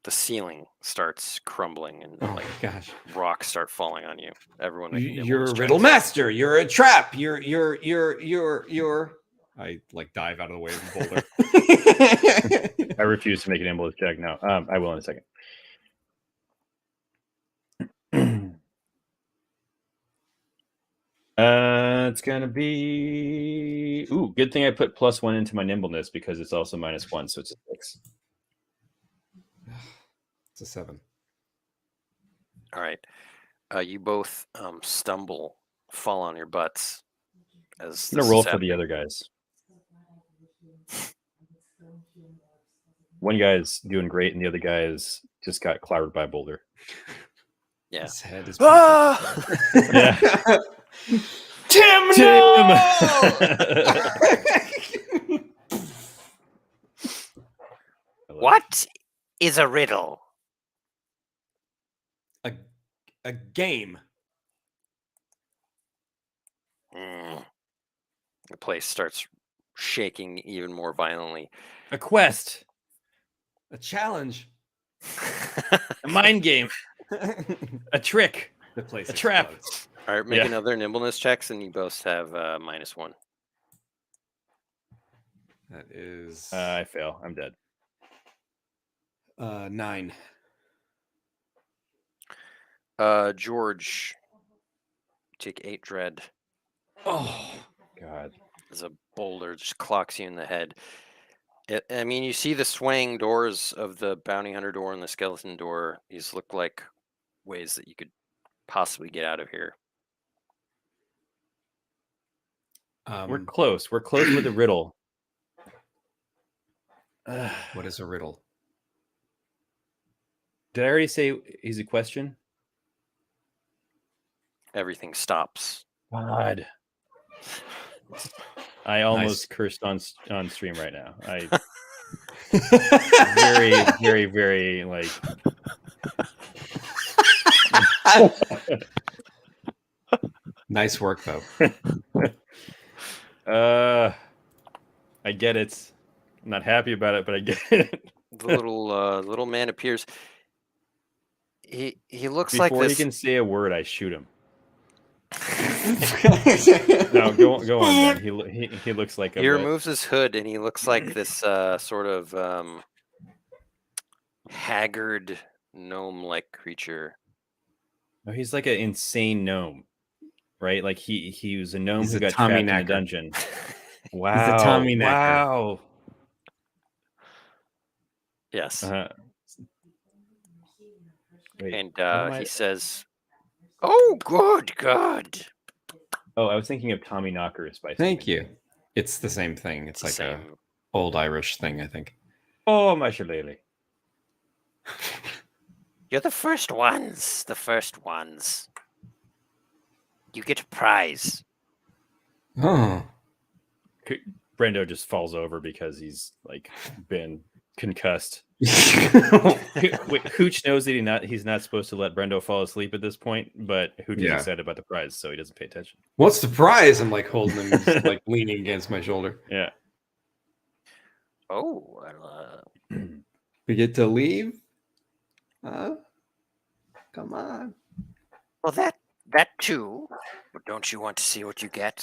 the ceiling starts crumbling and Oh like my gosh. rocks start falling on you. Everyone, make You're a nimbleness riddle checks. master. You're a trap. You're. I like dive out of the way of the boulder. I refuse to make an nimbleness check. No, I will in a second. It's gonna be. Ooh, good thing I put +1 into my nimbleness because it's also -1, so it's a 6. It's a 7. All right. You both stumble, fall on your butts. As I'm gonna this roll is for the happening. other guys. One guy's doing great, and the other guy just got clobbered by a boulder. Yeah. His head is. Yeah. Tim, What is a riddle? A game. The place starts shaking even more violently. A quest, A challenge. a mind game, a trick, The place. a trap. explodes. All right, make Yeah. another nimbleness checks, and you both have -1. That is I fail. I'm dead. 9. George, take 8 dread Oh, God. as a boulder just clocks you in the head. I mean, you see the swaying doors of the bounty hunter door and the skeleton door. These look like ways that you could possibly get out of here. We're close. We're close with a riddle. what is a riddle? Did I already say he's a question? Everything stops. God. I almost cursed on stream right now. I very, very like. Nice work, though. I get it. I'm not happy about it, but I get it. The little man appears. He looks Before like he this. can say a word, I shoot him. No, go on then. He looks like He removes his hood and he looks like this sort of haggard gnome-like creature. No, he's like an insane gnome, right? Like he was a gnome He's who a got Tommy trapped in a Knacker. dungeon. Wow! Tommy Knacker. Wow! Yes. Wait, And what am I- he says, "Oh, good, good." Oh, I was thinking of Tommy Knockers by. Thank you. It's the same thing. It's like a old Irish thing, I think. Oh, my shillelagh. You're the first ones. The first ones. You get a prize. Oh. Brendo just falls over because he's like been concussed. Wait, Hooch knows that he's not supposed to let Brendo fall asleep at this point, but Hooch is excited about the prize, so he doesn't pay attention. What's the prize? I'm like holding him, just, like leaning against my shoulder. Yeah. Oh, we get to leave? Come on. Well, that too. But don't you want to see what you get?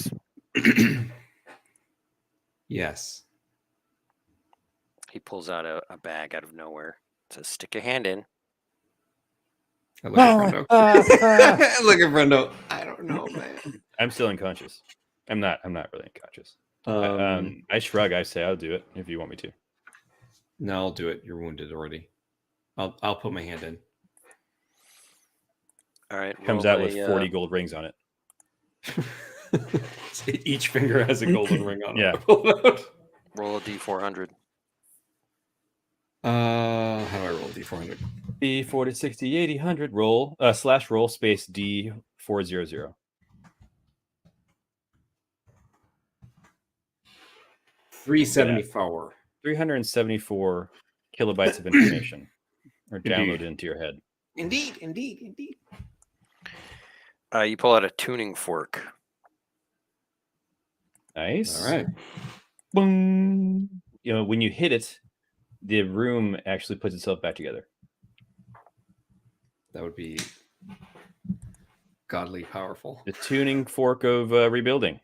Yes. He pulls out a bag out of nowhere. Says, "Stick your hand in." I look at Brendo. I look at Brendo. I don't know, man. I'm still unconscious. I'm not really unconscious. I shrug. I say I'll do it if you want me to. No, I'll do it. You're wounded already. I'll put my hand in. All right. Comes out with 40 gold rings on it. Each finger has a golden ring on it. Yeah. Roll a d400. How do I roll D400? D40, 60, 80, 100. Roll / roll space D400. 374. 374 kilobytes of information are downloaded into your head. Indeed. You pull out a tuning fork. Nice. All right. Boom. You know, when you hit it, the room actually puts itself back together. That would be godly powerful. The tuning fork of rebuilding.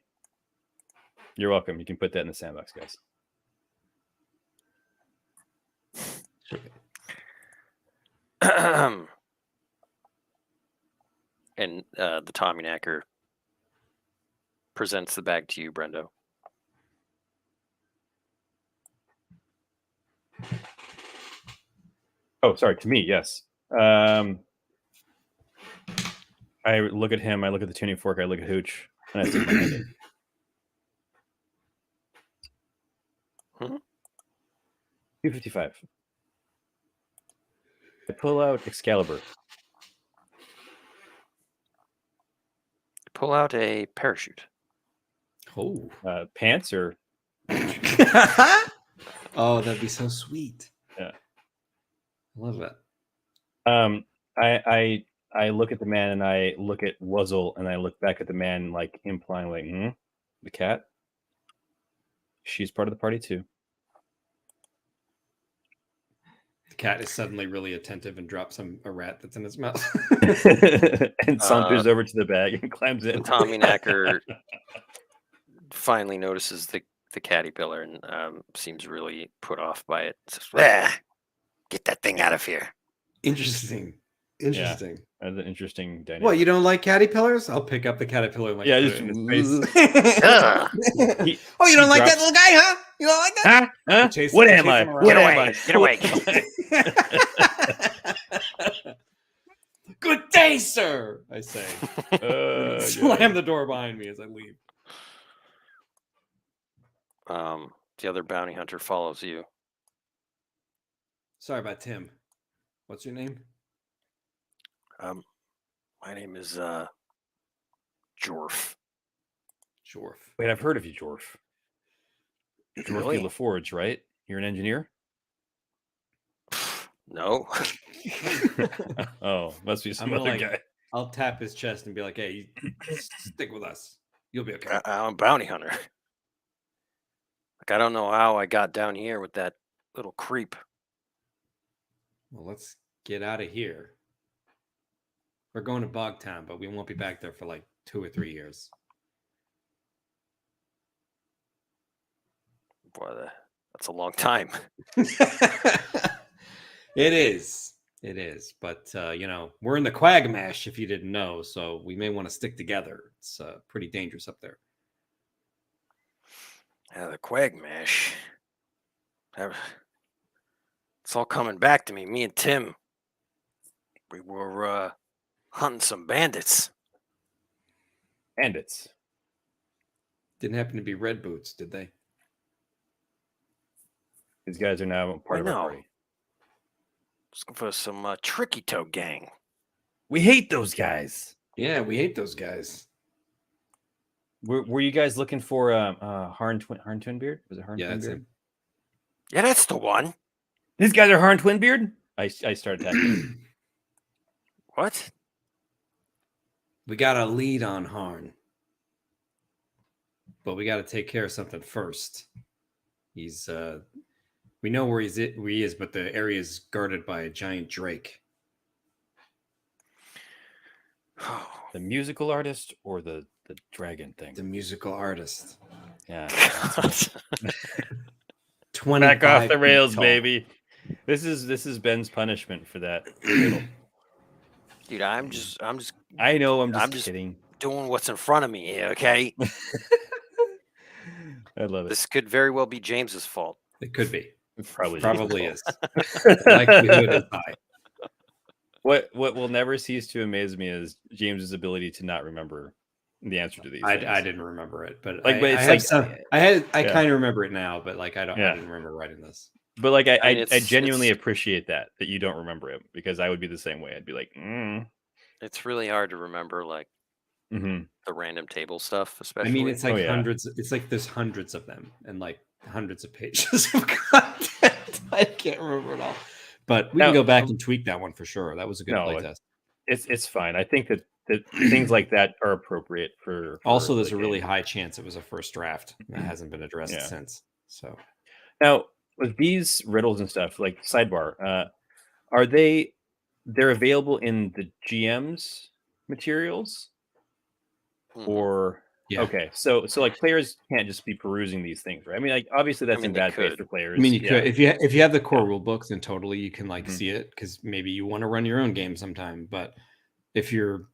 You're welcome. You can put that in the sandbox, guys. And the Tommy Knacker presents the bag to you, Brendo. Oh, sorry, to me, yes. I look at him, I look at the tuning fork, I look at Hooch, and I stick my hand in. 255. I pull out Excalibur. Pull out a parachute. Oh. Pants or? Oh, that'd be so sweet. Yeah. I love that. I look at the man and I look at Wuzzle and I look back at the man like implying like, the cat. She's part of the party too. The cat is suddenly really attentive and drops a rat that's in his mouth. And saunters over to the bag and climbs in. Tommy Knacker finally notices the caterpillar and seems really put off by it. Says, get that thing out of here. Interesting. That's an interesting dynamic. What, you don't like caterpillars? I'll pick up the caterpillar and like put it in his face. Oh, you don't like that little guy, huh? You don't like that? Huh? Chase What him am I? around. What am I? Get away. Good day, sir, I say. Slam the door behind me as I leave. The other bounty hunter follows you. Sorry about Tim. What's your name? My name is Jorf. Jorf. Wait, I've heard of you, Jorf. Jorf Really? LaForge, right? You're an engineer? No. Oh, must be some I'm other gonna, guy. I'll tap his chest and be like, hey, stick with us. You'll be okay. I'm a bounty hunter. Like, I don't know how I got down here with that little creep. Well, let's get out of here. We're going to Bogtown, but we won't be back there for like 2 or 3 years. Boy, that's a long time. It is. It is. But, we're in the quagmash, if you didn't know. So we may want to stick together. It's pretty dangerous up there. Yeah, the quagmash. It's all coming back to me. Me and Tim, we were hunting some bandits. Bandits. Didn't happen to be red boots, did they? These guys are now part of our party. Looking for some tricky toe gang. We hate those guys. Yeah, we hate those guys. Were you guys looking for Harn Twinbeard? Was it Harn Yeah, that's Twinbeard? him. Yeah, that's the one. These guys are Harn Twinbeard? I started attacking. What? We got a lead on Harn. But we got to take care of something first. He's we know where he is, but the area is guarded by a giant drake. The musical artist or the dragon thing? The musical artist. Yeah. 25 Back off the feet rails, tall. baby. This is Ben's punishment for that. riddle. Dude, I'm just I know. I'm just kidding. doing what's in front of me here, okay? I love it. This could very well be James's fault. It could be. Probably is. The likelihood is high. What will never cease to amaze me is James's ability to not remember the answer to these. I things. didn't remember it, but Like, I, but it's I like- have some. I yeah. kind of remember it now, but like I Yeah. didn't remember writing this. But like I I mean, genuinely it's- appreciate that you don't remember it, because I would be the same way. I'd be like, It's really hard to remember like mm-hmm. the random table stuff, especially. I mean, it's like Oh, yeah. hundreds. It's like there's hundreds of them and like hundreds of pages of content. I can't remember it all, but we Now, can go back and tweak that one for sure. That was a good No, playtest. It's fine. I think that things like that are appropriate for Also, there's the a really game. high chance it was a first draft that hasn't been addressed Yeah. since. So Now, with these riddles and stuff, like sidebar, are they're available in the GM's materials? Mhm. Or yeah. okay, so like players can't just be perusing these things, right? I mean, like obviously that's mean, in they bad faith could. for players. I mean, you yeah. could if you have the core rule books, then totally you can like Mhm. see it because maybe you want to run your own game sometime. But if you're,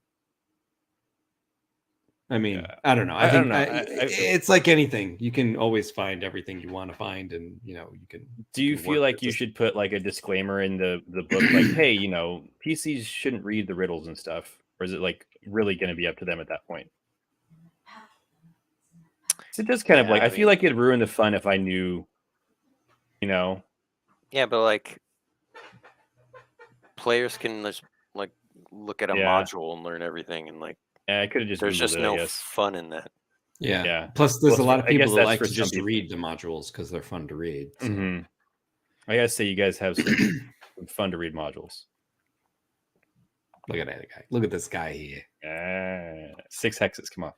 I mean, Yeah. I don't know. I I think don't know. it's like anything. You can always find everything you want to find, and you can. Do you can feel work like with you this. should put like a disclaimer in the book, like, hey, PCs shouldn't read the riddles and stuff, or is it like really going to be up to them at that point? So it does kind of Yeah, like I I feel mean- like it'd ruin the fun if I knew, Yeah, but like players can just like look at a Yeah. module and learn everything, and like I could have just there's Googled just it, I no guess. fun in that. Yeah. Yeah. Plus, there's Well, a lot of I guess people that that's like for to some just people. read the modules because they're fun to read. So. Mhm. I gotta say, you guys have some fun to read modules. Look at that guy. Look at this guy here. 6 hexes. Come on.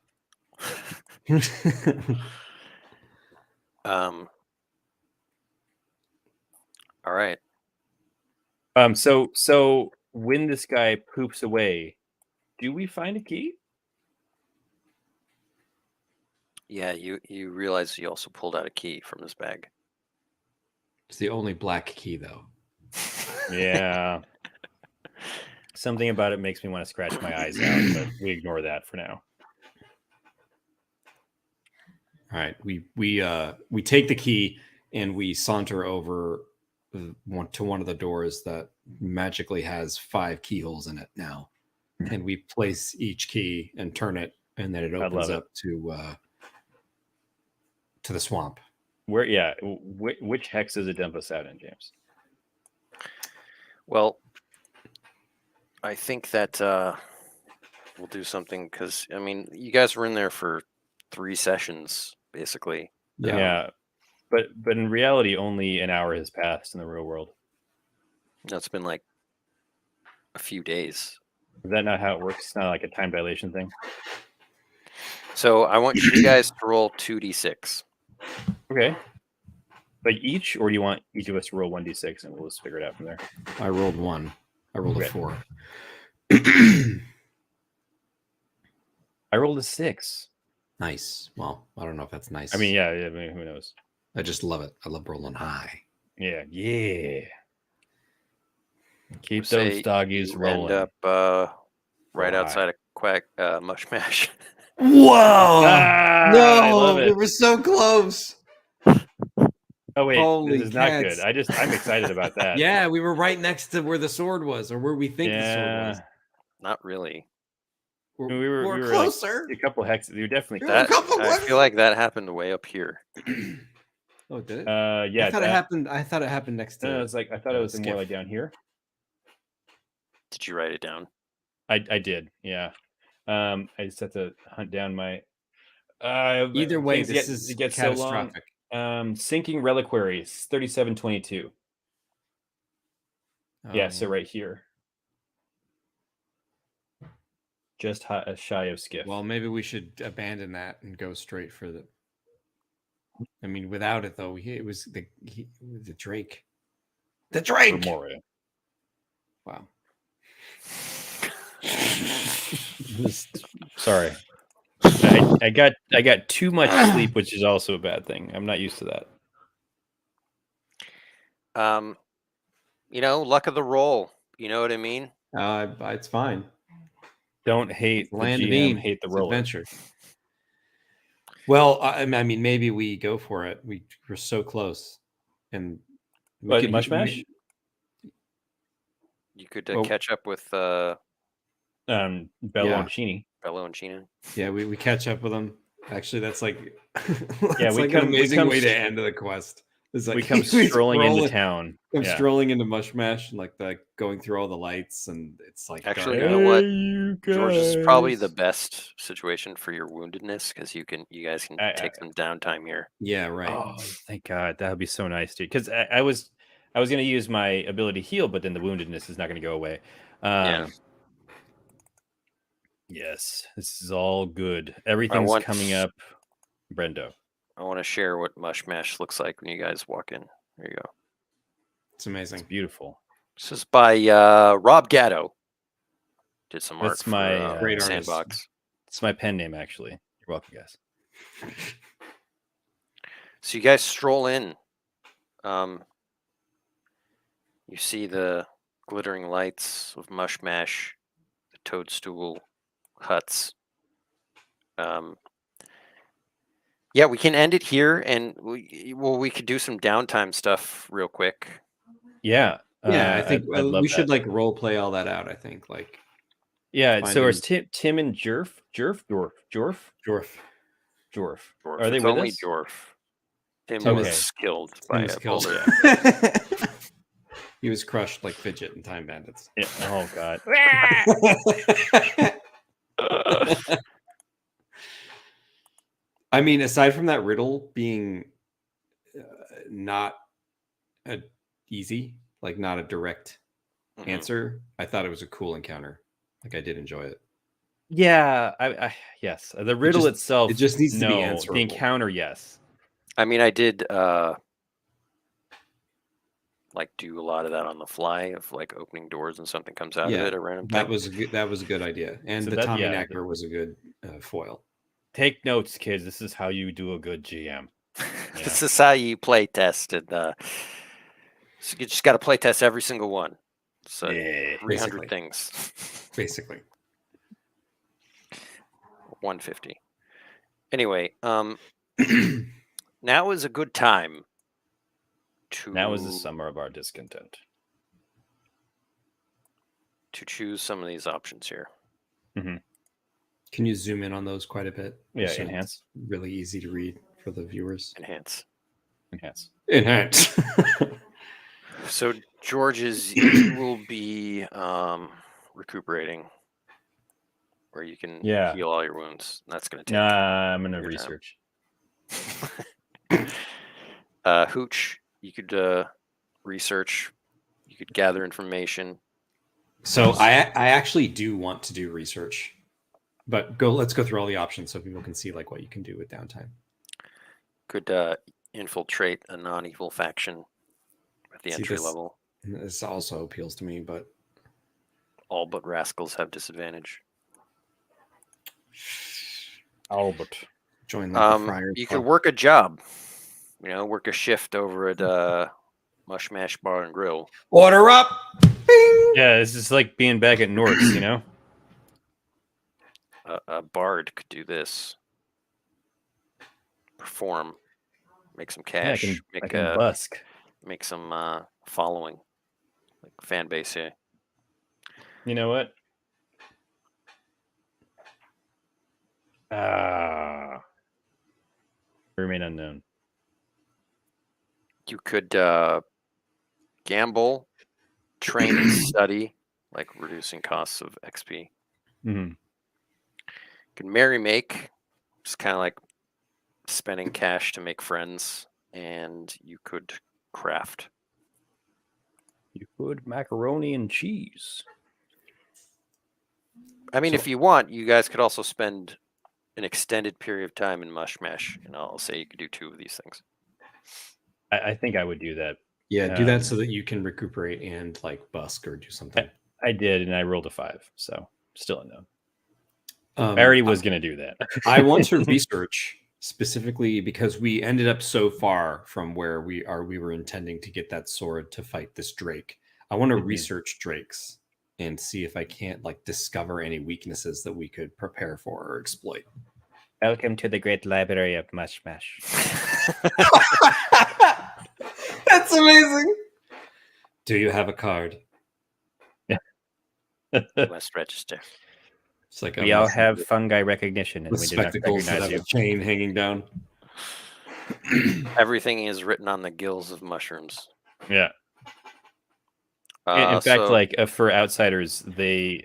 All right. So when this guy poops away, do we find a key? Yeah, you realize you also pulled out a key from his bag. It's the only black key, though. Yeah. Something about it makes me want to scratch my eyes out, but we ignore that for now. All right, we take the key and we saunter over to one of the doors that magically has 5 keyholes in it now, and we place each key and turn it, and then it I opens love it. up to the swamp. Where? Yeah. Which hex does it dump us out in, James? Well, I think that we'll do something because I mean, you guys were in there for 3 sessions basically. Yeah. But in reality, only an hour has passed in the real world. That's been like a few days. Is that not how it works? It's not like a time dilation thing. So I want you guys to roll 2d6. Okay. Like each, or do you want each of us to roll 1d6 and we'll just figure it out from there? I rolled 1. I rolled Okay. a 4. I rolled a 6. Nice. Well, I don't know if that's nice. I mean, yeah, I mean, who knows? I just love it. I love rolling high. Yeah. Keep Say those doggies you rolling. End up right Roll outside of Mushmash. Whoa! I love No, it. we were so close. Oh wait, Holy this is not good. cats. I'm excited about that. Yeah, we were right next to where the sword was, or where we think the sword was. Not really. We're we were closer. like a couple hexes. We were definitely You're a That couple I feel like that happened way up here. Oh, did it? Yeah. I thought it happened. I thought it happened next to. No, it's like I thought it was more Skiff. like down here. Did you write it down? I did. Yeah. I just have to hunt down my. Either way, things this is get so long. catastrophic. Sinking reliquaries 3722. Yeah, so Oh. right here. Just shy of Skiff. Well, maybe we should abandon that and go straight for the. I mean, without it though, it was the Drake. The Drake. Memoria. Wow. Sorry. I got too much sleep, which is also a bad thing. I'm not used to that. Luck of the roll. You know what I mean? It's fine. Don't hate the Land of GM, Beam. hate the It's roller. adventure. Well, I mean, maybe we go for it. We're so close, and What, Mushmash? You could Well- catch up with Belloncini. Belloncini. Yeah, we catch up with them. Actually, that's like Yeah, that's we like come- an we amazing come way to st- end the quest. It's like We come he's strolling into rolling- town. I'm Yeah. strolling into Mushmash and like going through all the lights, and it's like Actually, dark you know out. what? you George, this is probably the guys. best situation for your woundedness because you guys can take some downtime here. Yeah, right. Oh, thank God. That would be so nice, dude. Because I was going to use my ability to heal, but then the woundedness is not going to go away. Yeah. Yes, this is all good. Everything's coming up. Brendo. I want to share what Mushmash looks like when you guys walk in. There you go. It's amazing. It's beautiful. This is by Rob Gatto. Did some art That's for my great artist. Sandbox. It's my pen name, actually. You're welcome, guys. So you guys stroll in. You see the glittering lights of Mushmash, the toadstool huts. Yeah, we can end it here, and we could do some downtime stuff real quick. Yeah. Yeah, I think I'd love we should that. like role play all that out. I think like Yeah. So finding- is Tim and Jorf? Jorf. Jorf. Are they It's with only us? Jorf. Tim Tim was is- killed Tim by was a killed. boulder. He was crushed like Fidget in Time Bandits. Yeah. Oh God. I mean, aside from that riddle being not easy, like not a direct Mhm. answer, I thought it was a cool encounter. Like I did enjoy it. Yeah. I yes. The riddle just- itself. it just needs to be no. answerable. The encounter, yes. I mean, I did like do a lot of that on the fly of like opening doors and something comes out Yeah, of it, a random That thing. was a good idea, and So the that- Tommy yeah, Knacker was a good foil. Take notes, kids. This is how you do a good GM. This is how you play test, and so you just got to play test every single one. So Yeah. 300 basically. things, Basically, 150. Anyway, now is a good time to Now is the summer of our discontent. to choose some of these options here. can you zoom in on those quite a bit? Yeah, So it's enhance. really easy to read for the viewers. Enhance. Enhance. Enhance. So George's, you will be recuperating, where you can Yeah. heal all your wounds. That's going to take. Nah, I'm gonna your time. research. Hooch, you could research. You could gather information. So I actually do want to do research, but let's go through all the options so people can see like what you can do with downtime. Could infiltrate a non-evil faction at the See, entry this- level. This also appeals to me, but All but rascals have disadvantage. Albert. Join like the Friars You Club. could work a job. Work a shift over at Mushmash Bar and Grill. Order up. Bing! Yeah, it's just like being back at Norks, you know? A bard could do this. Perform, make some Yeah, cash, I can busk. make some following, like fan base here. You know what? Remain unknown. You could gamble, train and study, like reducing costs of XP. Mm-hmm. You could merry-make, just kind of like spending cash to make friends, and you could craft. You could macaroni and cheese. I mean, So- if you want, you guys could also spend an extended period of time in Mushmash, and I'll say you could do 2 of these things. I think I would do that. Yeah, do that so that you can recuperate and like busk or do something. I did, and I rolled a 5, so still unknown. I I already was going to do that. I want to research specifically because we ended up so far from where we were intending to get that sword to fight this drake. I want to research drakes and see if I can't like discover any weaknesses that we could prepare for or exploit. Welcome to the great library of Mushmash. That's amazing. Do you have a card? Must register. It's like We all have fungi recognition, and with we do not spectacles that recognize have you. a chain hanging down. Everything is written on the gills of mushrooms. Yeah. In fact, So- like for outsiders, they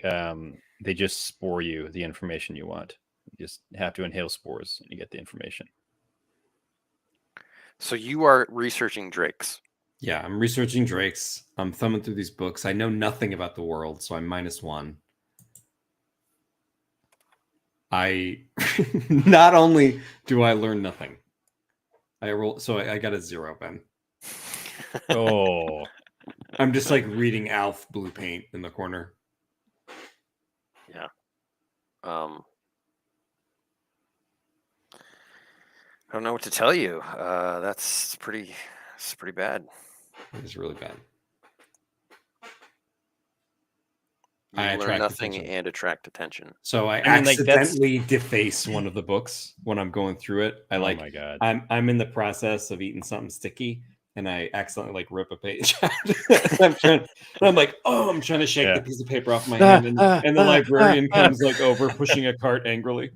just spore you the information you want. You just have to inhale spores, and you get the information. So you are researching drakes. Yeah, I'm researching drakes. I'm thumbing through these books. I know nothing about the world, so I'm -1. I not only do I learn nothing, I got a 0, Ben. Oh, I'm just like reading Alf blue paint in the corner. Yeah. I don't know what to tell you. That's pretty bad. It's really bad. You I learn attract nothing attention. and attract attention. So I I mean, like, that's- accidentally deface one of the books when I'm going through it. oh my god! I'm in the process of eating something sticky, and I accidentally like rip a page out. I'm trying to shake Yeah. the piece of paper off my hand, and the librarian comes like over, pushing a cart angrily.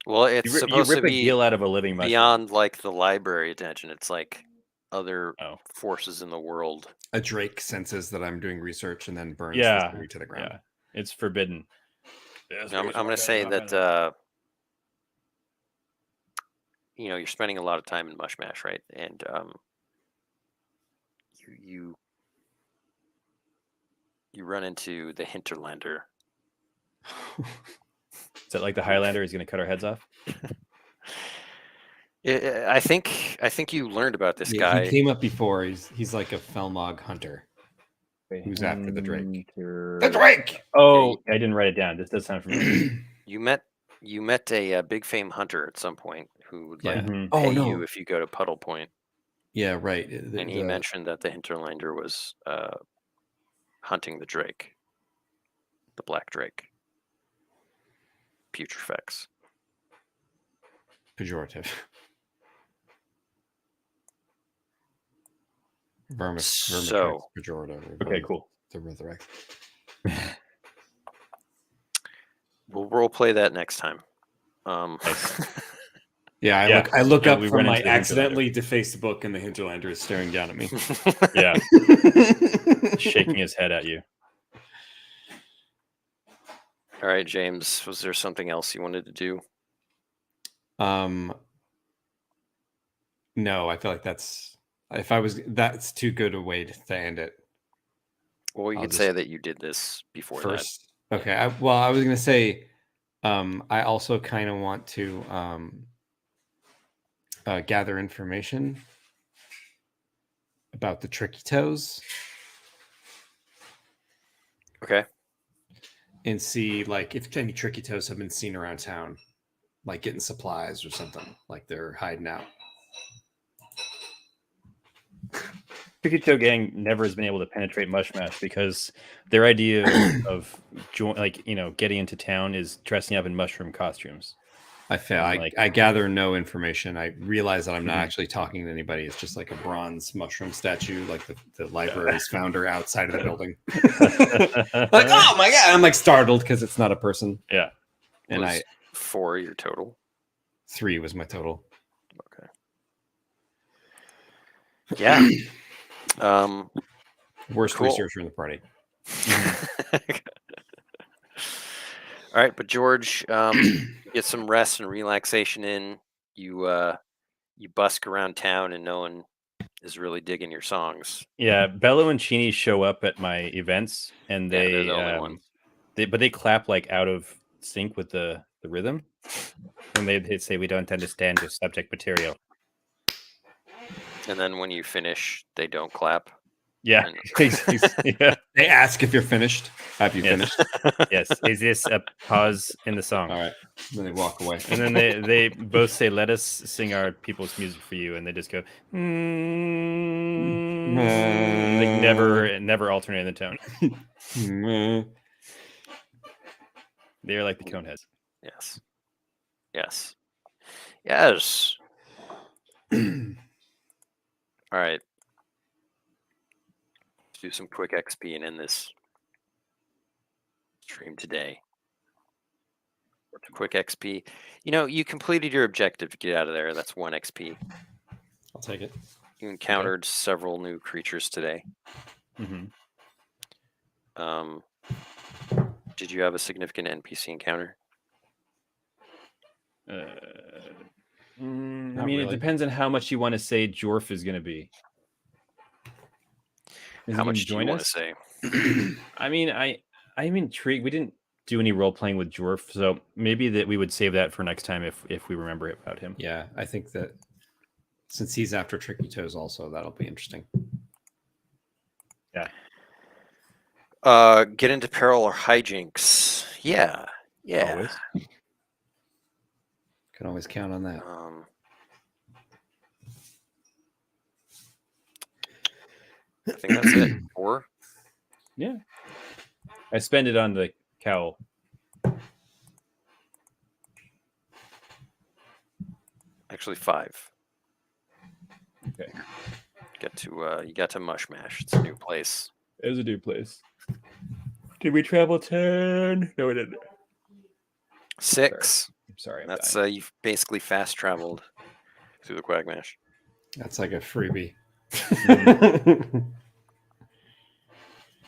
Well, it's You supposed rip to a be gill out of a living mushroom. beyond like the library attention. It's like other Oh. forces in the world. A drake senses that I'm doing research and then burns Yeah, the tree to the ground. Yeah, it's forbidden. I'm going to say that you're spending a lot of time in Mushmash, right? And you run into the Hinterlander. Is that like the Highlander? He's going to cut our heads off. I think you learned about this Yeah, guy. he came up before. He's like a Felmog hunter. Who's after the drake? The drake. Oh, I didn't write it down. This does sound familiar. You met a big fame hunter at some point who would like Mhm. Oh pay no. you if you go to Puddle Point, Yeah, right. and he mentioned that the Hinterlander was hunting the drake, the black drake, Putrefex. pejorative. So- pejorative. Okay, cool. The resurrect. We'll role play that next time. Yeah, Yeah, I look yeah, up we from run my into the accidentally defaced book, and the Hinterlander is staring down at me. Yeah, shaking his head at you. All right, James. Was there something else you wanted to do? No, I feel like that's too good a way to end it. Well, you I'll could say just- that you did this before First, okay. I was gonna say, I also kind of want to gather information about the tricky toes that. Okay. and see like if any tricky toes have been seen around town. like getting supplies or something. Like they're hiding out. Tricky Toe Gang never has been able to penetrate Mushmash because their idea of getting into town is dressing up in mushroom costumes. I fail. And, I gather no information. I realize that I'm not Mhm. actually talking to anybody. It's just like a bronze mushroom statue, like the library's founder outside of the building. Like, oh my god! I'm like startled because it's not a person. Yeah. And Was 4 your total? 3 was my total. Okay. Yeah. Worst Cool. researcher in the party. All right, but George, get some rest and relaxation in. You busk around town, and no one is really digging your songs. Yeah, Bello and Chini show up at my events, and Yeah, they they're the only ones. they clap like out of sync with the rhythm, and they say we don't understand your subject material. And then when you finish, they don't clap. Yeah, And- yeah. They ask if you're finished. Have you finished? Yes. Is this a pause in the song? All right. Then they walk away. And then they both say, "Let us sing our people's music for you," and they just go, like never alternate the tone. They're like the Coneheads. Yes. Yes. Yes. All right. Let's do some quick XP and end this stream today. Quick XP. You know, you completed your objective to get out of there. That's 1 XP. I'll take it. You encountered several new creatures today. Mm-hmm. Did you have a significant NPC encounter? I Not mean, really. it depends on how much you want to say Jorf is going to be. Is How he gonna much do you join want to us? say? I mean, I'm intrigued. We didn't do any role playing with Jorf, so maybe that we would save that for next time if we remember about him. Yeah, I think that since he's after Tricky Toes also, that'll be interesting. Yeah. Get into peril or hijinks. Yeah. Always. Can always count on that. I think that's it. 4. Yeah. I spend it on the cowl. Actually, 5. Okay. You got to Mushmash. It's a new place. It was a new place. Did we travel 10? No, we didn't. 6. I'm sorry. I'm That's dying. you've basically fast traveled through the Quagmash. That's like a freebie.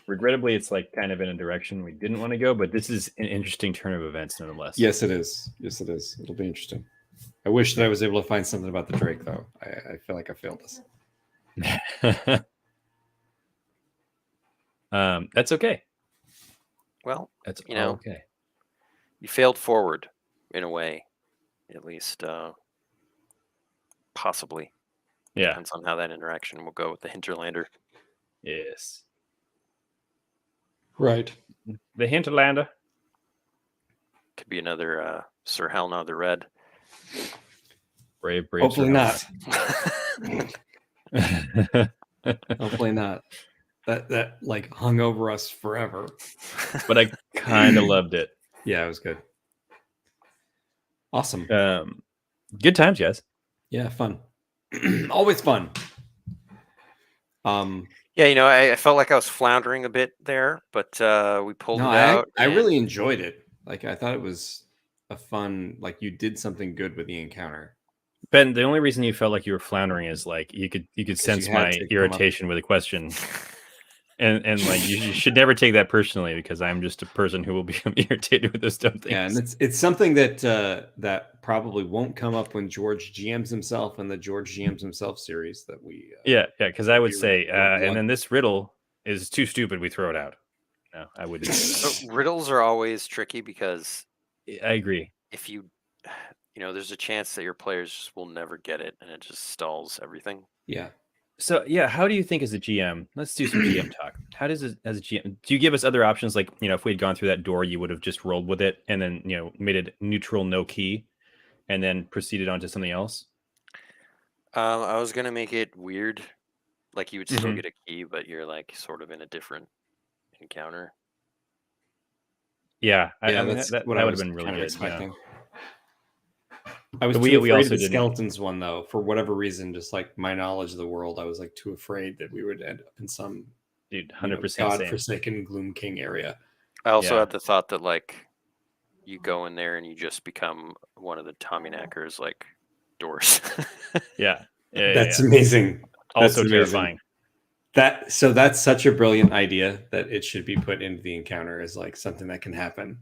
Regrettably, it's like kind of in a direction we didn't want to go, but this is an interesting turn of events nonetheless. Yes, it is. Yes, it is. It'll be interesting. I wish that I was able to find something about the Drake, though. I feel like I failed this. That's okay. Well, That's You know, okay. you failed forward in a way, at least possibly. Yeah. Depends on how that interaction will go with the Hinterlander. Yes. Right. The Hinterlander. Could be another Sir Halna the Red. Brave. Hopefully not. not. Hopefully not. That like hung over us forever. But I kind of loved it. Yeah, it was good. Awesome. Good times, guys. Yeah, fun. Always fun. Yeah, you know, I felt like I was floundering a bit there, but we pulled it out. I and- really enjoyed it. Like I thought it was a fun, like you did something good with the encounter. Ben, the only reason you felt like you were floundering is like you could sense you had my to come up- irritation with a question. And like you should never take that personally because I'm just a person who will become irritated with those dumb things. Yeah, and it's something that that probably won't come up when George GMs himself in the George GMs himself series that we yeah, because I would we say, were and then this riddle is too stupid. We throw it out. No, I wouldn't. Do that. So riddles are always tricky because I agree. if you know, there's a chance that your players just will never get it, and it just stalls everything. yeah. So yeah, how do you think as a GM? Let's do some GM talk. How does it as a GM? Do you give us other options? Like, you know, if we had gone through that door, you would have just rolled with it and then, you know, made it neutral, no key. and then proceeded on to something else? I was gonna make it weird, like you would still Mhm. get a key, but you're like sort of in a different encounter. Yeah, I mean that's that what would I have was been really kind of good. expecting. I was But too we afraid also of the didn't- skeletons one though. For whatever reason, just like my knowledge of the world, I was like too afraid that we would end up in some Dude, 100% same. godforsaken Gloom King area. I also Yeah. had the thought that like you go in there and you just become one of the Tommyknackers like doors. Yeah, yeah, That's yeah. amazing. Also That's amazing. terrifying. That's such a brilliant idea that it should be put into the encounter as like something that can happen.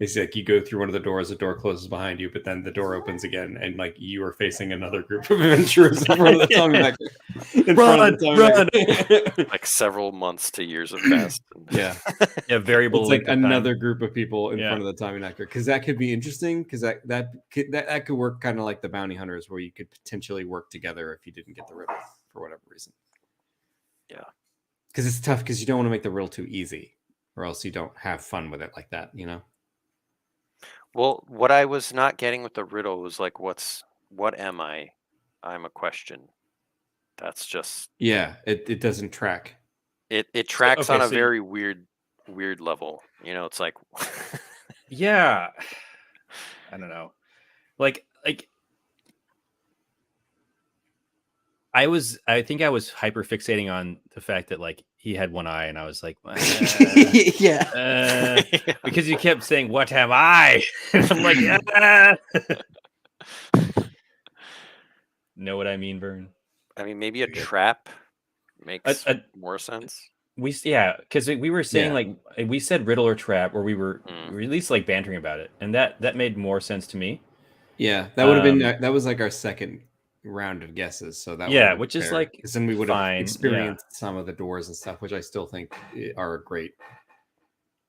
It's like you go through one of the doors, the door closes behind you, but then the door opens again, and like you are facing another group of adventurers in front of the Tommyknacker. In front of the Tommyknacker. Like several months to years have passed. Yeah. Yeah, variable. It's like length of time. another group of people in Yeah. front of the Tommyknacker, because that could be interesting. Because that could work kind of like the bounty hunters, where you could potentially work together if you didn't get the riddle for whatever reason. Yeah, because it's tough because you don't want to make the riddle too easy, or else you don't have fun with it like that. You know. Well, what I was not getting with the riddle was like, what am I? I'm a question. That's just Yeah, it doesn't track. it tracks okay, on a so very weird level. You know, it's like Yeah, I don't know. Like I think I was hyper fixating on the fact that like he had one eye, and I was like, Yeah. because you kept saying, "What am I?" And I'm like, know what I mean, Vern? I mean, maybe a Good. trap makes A- more sense. Because we were saying Yeah. like we said riddle or trap, or we were Mm. at least like bantering about it, and that made more sense to me. Yeah, that would have been that was like our second round of guesses. So that Yeah, would which is like because then we would fine, have yeah. experienced some of the doors and stuff, which I still think are a great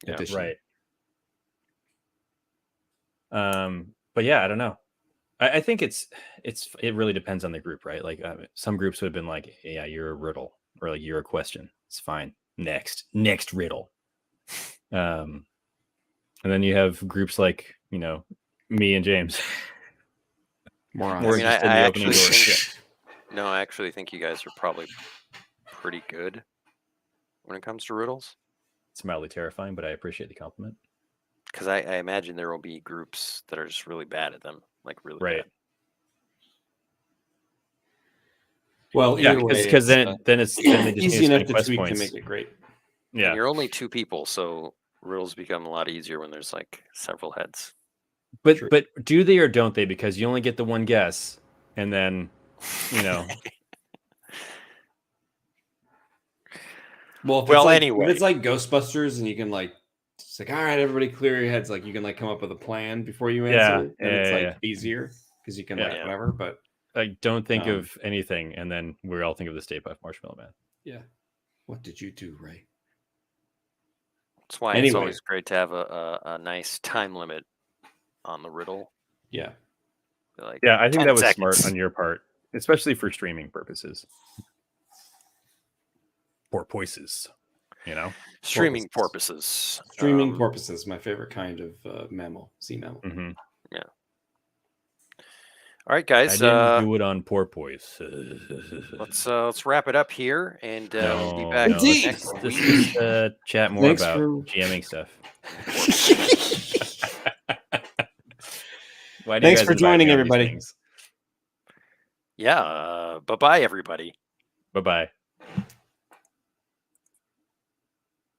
Yeah, addition. Right. But yeah, I don't know. I think it really depends on the group, right? Like some groups would have been like, yeah, you're a riddle, or like you're a question. It's fine. Next riddle. And then you have groups like, me and James. Morons. More I mean, interested in I the opening actually doors. think, no, I actually think you guys are probably pretty good when it comes to riddles. It's mildly terrifying, but I appreciate the compliment. Because I imagine there will be groups that are just really bad at them, like really Right. bad. Well, Yeah, either way, because then they just need easy to enough spend to quest tweak points. to make it great. And Yeah, you're only 2 people, so riddles become a lot easier when there's like several heads. but True. do they or don't they? Because you only get the one guess, and then Well, if Well, it's like, anyway. if it's like Ghostbusters, and you can like, it's like, all right, everybody, clear your heads. Like you can like come up with a plan before you answer, and it's like easier because you can like Yeah. whatever. But like don't think Um, of anything, and then we all think of the Stay Puft Marshmallow Man. yeah, what did you do, Ray? That's why it's Anyway. always great to have a nice time limit on the riddle. Yeah, Like Yeah, I think 10 that was seconds. smart on your part, especially for streaming purposes. Porpoises, Streaming Porpoises. porpoises. streaming porpoises, my favorite kind of mammal, sea mammal. Mm-hmm. All right, I guys. didn't do it on porpoise. Let's wrap it up here, and we'll be back Indeed. next Let's week. just chat more Thanks about for- GMing stuff. Why do you Thanks guys for invite joining, me on these everybody. things? Yeah. Bye-bye, everybody. Bye-bye.